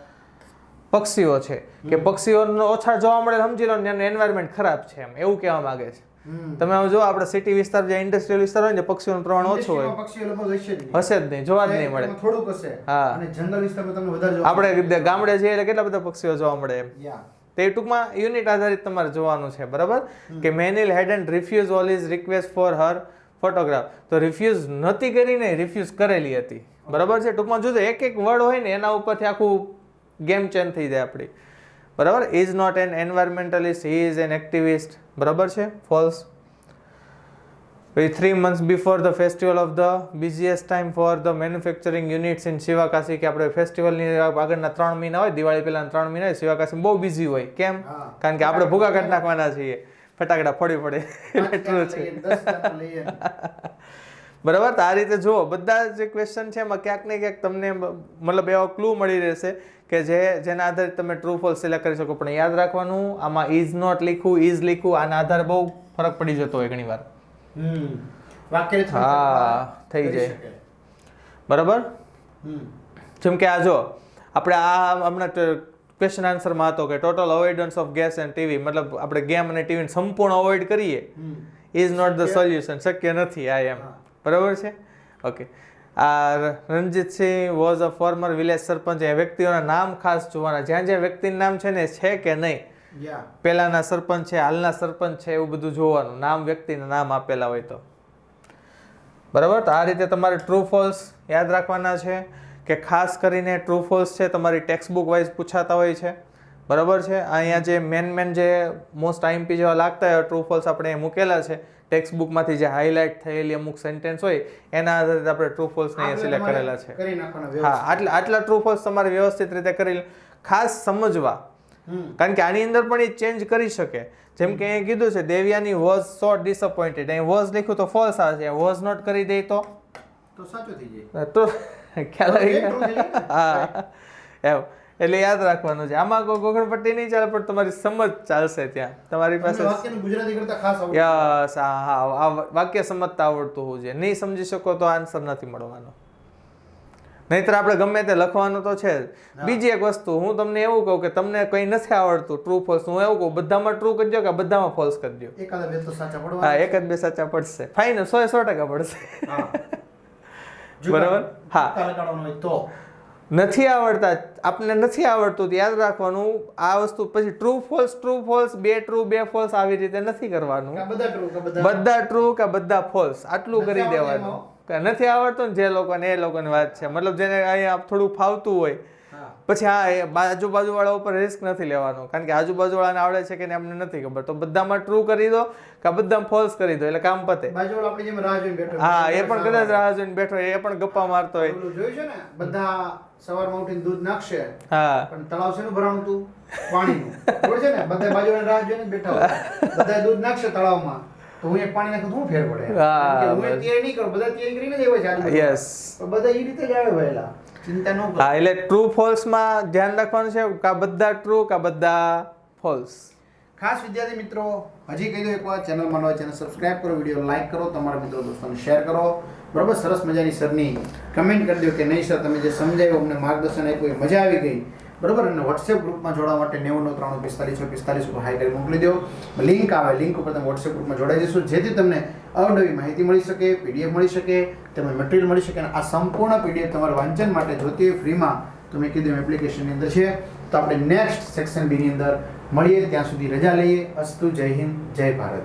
પક્ષીઓ છે. કે પક્ષીઓ ઓછા જોવા મળે, સમજી લો ને એનું એન્વાયરમેન્ટ ખરાબ છે, એમ એવું કહેવા માંગે છે. તમે આમ જો આપણે સિટી વિસ્તાર, જે ઇન્ડસ્ટ્રીયલ વિસ્તાર હોય ને, પક્ષીઓનું પ્રમાણ ઓછું હોય, પક્ષીઓ લગભગ હશે જ નહીં, જોવા જ નહીં મળે. થોડુંક હશે. હા, અને જંગલ વિસ્તારમાં તમને વધારે જોવા આપણે ગામડે જઈએ એટલે કેટલા બધા પક્ષીઓ જોવા મળે એમ. યા. તે ટૂંકમાં યુનિટ આધારિત તમારે જોવાનું છે. બરાબર, કે Menil had and refuse all his request for her photograph. તો રિફ્યુઝ નહોતી કરી ને, રિફ્યુઝ કરેલી હતી. બરાબર છે, ટૂંકમાં જોજો એક એક વર્ડ હોય ને એના ઉપરથી આખું ગેમ ચેન્જ થઈ જાય આપણી. બરાબર, is not an environmentalist, he is an activist. બરાબર છે, false. 3 months before the festival of the busiest time for the manufacturing units in Sivakasi. કે આપણે ફેસ્ટિવલની આગળના 3 મહિના હોય, દિવાળી પહેલાના 3 મહિના હોય, શિવાકાશી બહુ બિઝી હોય. કેમ? કારણ કે આપણે ભૂકા કાઢી નાખવાના છીએ, ફટાકડા ફોડી પડે. એટલે ટ્રુ છે. બરાબર, તો આ રીતે જુઓ બધા જે ક્વેશ્ચન છે એમાં ક્યાંક ને ક્યાંક તમને મતલબ એવો ક્લુ મળી રહેશે કે જેના આધારે તમે ટ્રુ ફોલ્સ સિલેક્ટ કરી શકો. પણ યાદ રાખવાનું, આમાં ઇઝ નોટ લીખવું, ઇઝ લીખવું, આના આધારે બહુ ફરક પડી જતો હોય ઘણી વાર. હા, થઈ જાય. બરાબર, જેમ કે આ જો આપણે આ હમણાં ક્વેશ્ચન આન્સરમાં હતો કે total avoidance of gas and TV. મતલબ આપણે ગેમ અને ટીવીને સંપૂર્ણ અવોઇડ કરીએ, ઇઝ નોટ ધ સોલ્યુશન, શક્ય નથી આ એમ. બરાબર છે, ઓકે. આ Ranjitsinh was a former village sarpanch. એ વ્યક્તિઓના નામ ખાસ જોવાના, જ્યાં જ્યાં વ્યક્તિનું નામ છે ને છે કે નહીં, પહેલાના સરપંચ છે, હાલના સરપંચ છે, એવું બધું જોવાનું, નામ વ્યક્તિના નામ આપેલા હોય તો. બરાબર, તો આ રીતે તમારે ટ્રુ ફોલ્સ યાદ રાખવાના છે. કે ખાસ કરીને ટ્રુ ફોલ્સ છે તમારી ટેક્સ્ટ બુક વાઇઝ પૂછાતા હોય છે. બરાબર છે. અહીંયા જે મેન જે મોસ્ટ આઈએમપી જેવા લાગતા હોય ટ્રુ ફોલ્સ આપણે એ મૂકેલા છે. ટેક્સ્ટ બુકમાંથી જે હાઇલાઇટ થયેલી અમુક સેન્ટેન્સ હોય એના આધારે આપણે ટ્રુ ફોલ્સ ને સિલેક્ટ કરેલા છે. કરી નાખવાના હા, વ્યવસ્થિત. આટલા ટ્રુ ફોલ્સ તમારે વ્યવસ્થિત રીતે કરી ખાસ સમજવા, કારણ કે આની અંદર પણ એ ચેન્જ કરી શકે. જેમ કે અહીં કીધું છે દેવ્યાની વોઝ સો ડિસઅપોઇન્ટેડ, અહીં વોઝ લખ્યું તો ફોલ્સ આવે છે, વોઝ નોટ કરી દે તો સાચું થઈ જાય. તો ખ્યાલ આવી true થઈ ગયો. જાય. હા એમ, એટલે યાદ રાખવાનું છે. આમાં કોઈ ગોખણપટ્ટી નહીં ચાલે, પણ તમારી સમજ ચાલશે ત્યાં. તમારી પાસે તમને વાક્યનું ગુજરાતી કરતા ખાસ આવડે. યસ, હા, આ વાક્ય સમજતા આવડતું હોવું જોઈએ. નહીં સમજી શકો તો આન્સર નથી મળવાનો. નહીંતર આપણે ગમે તે લખવાનું તો છે જ. બીજી એક વસ્તુ હું તમને એવું કહું કે તમને કંઈ નથી આવડતું ટ્રુ ફોલ્સ, હું એવું કહું બધામાં ટ્રુ કરી દો કે બધામાં ફોલ્સ કરી દો. એકાદા બે તો સાચા હા, પડવાના. એક જ બે સાચા પડશે. ફાઇનલ 100% પડશે. હા. બરાબર? હા. જુગાર લગાડવાનો હોય તો નથી આવડતા, આપને નથી આવડતું તો યાદ રાખવાનું આ વસ્તુ. પછી ટ્રુ ફોલ્સ, બે ટ્રુ બે ફોલ્સ આવી રીતે નથી કરવાનું. કે બધા true, કે બધા બધા ટ્રુ કે બધા ફોલ્સ આટલું નથી કરી આવડતું દેવાનું. કે નથી આવડતું ને જે લોકોને એ લોકોની વાત છે. મતલબ જેને અહીંયા થોડું ફાવતું હોય હા. પછી હા, એ આજુબાજુ વાળા ઉપર રિસ્ક નથી લેવાનું, કારણ કે આજુબાજુ વાળાને આવડે છે કે એમને નથી ખબર. તો બધામાં ટ્રુ કરી દો કે બધામાં ફોલ્સ કરી દો, એટલે કામ પતે. બાજુવાળો આપણી જેમ રાહ જોઈને બેઠો. હા, એ પણ કદાચ રાહ જોઈને બેઠો હોય, એ પણ ગપ્પા મારતો હોય. ઓલું જોયું છે ને, બધા સવારમાં ઉઠીને દૂધ નાખશે, હા, પણ તળાવ શેનું ભરાણું હતું? પાણીનું. ખબર છે ને, બધા બાજુવાળાની રાહ જોઈને જ બેઠા હોય. બધા દૂધ નાખશે તળાવમાં, તો હું એક પાણી નાખું તો શું ફેર પડે? હા, કારણ કે હું બસ. તૈયારી નહીં કરું, બધા તૈયારી કરીને જ આવે છે આજુબાજુ. યસ. તો બધા એ રીતે જ આવે વહેલા. ચિંતા ન કરો. હા, એટલે ટ્રુ ફોલ્સમાં ધ્યાન રાખવાનું છે કે આ બધા ટ્રુ કે આ બધા ફોલ્સ. ખાસ વિદ્યાર્થી મિત્રો, હજી કહી દો એકવાર, ચેનલમાં નવા ચેનલ સબસ્ક્રાઇબ કરો, વિડીયો લાઈક કરો, તમારા મિત્રો દોસ્તોને શેર કરો. બરોબર? સરસ મજાની સરની કમેન્ટ કરી દો કે નહીં સર, તમે જે સમજાવ્યું અમને માર્ગદર્શન આપ્યું એ મજા આવી ગઈ. બરોબર? અને વોટ્સએપ ગ્રુપમાં જોડાવા માટે 9993454645 ઉપર હાઈ કરી મોકલી દો. લિંક આવે, લિંક ઉપર તમે વોટ્સએપ ગ્રુપમાં જોડાઈ જશો, જેથી તમને અવનવી માહિતી મળી શકે, પીડીએફ મળી શકે, તેમજ મટીરિયલ મળી શકે. અને આ સંપૂર્ણ પીડીએફ તમારા વાંચન માટે જોતી હોય ફ્રીમાં તો મેં કીધું એપ્લિકેશનની અંદર છે. તો આપણે નેક્સ્ટ સેક્શન બી ની અંદર મળીએ. ત્યાં સુધી રજા લઈએ. અસ્તુ. જય હિન્દ, જય ભારત.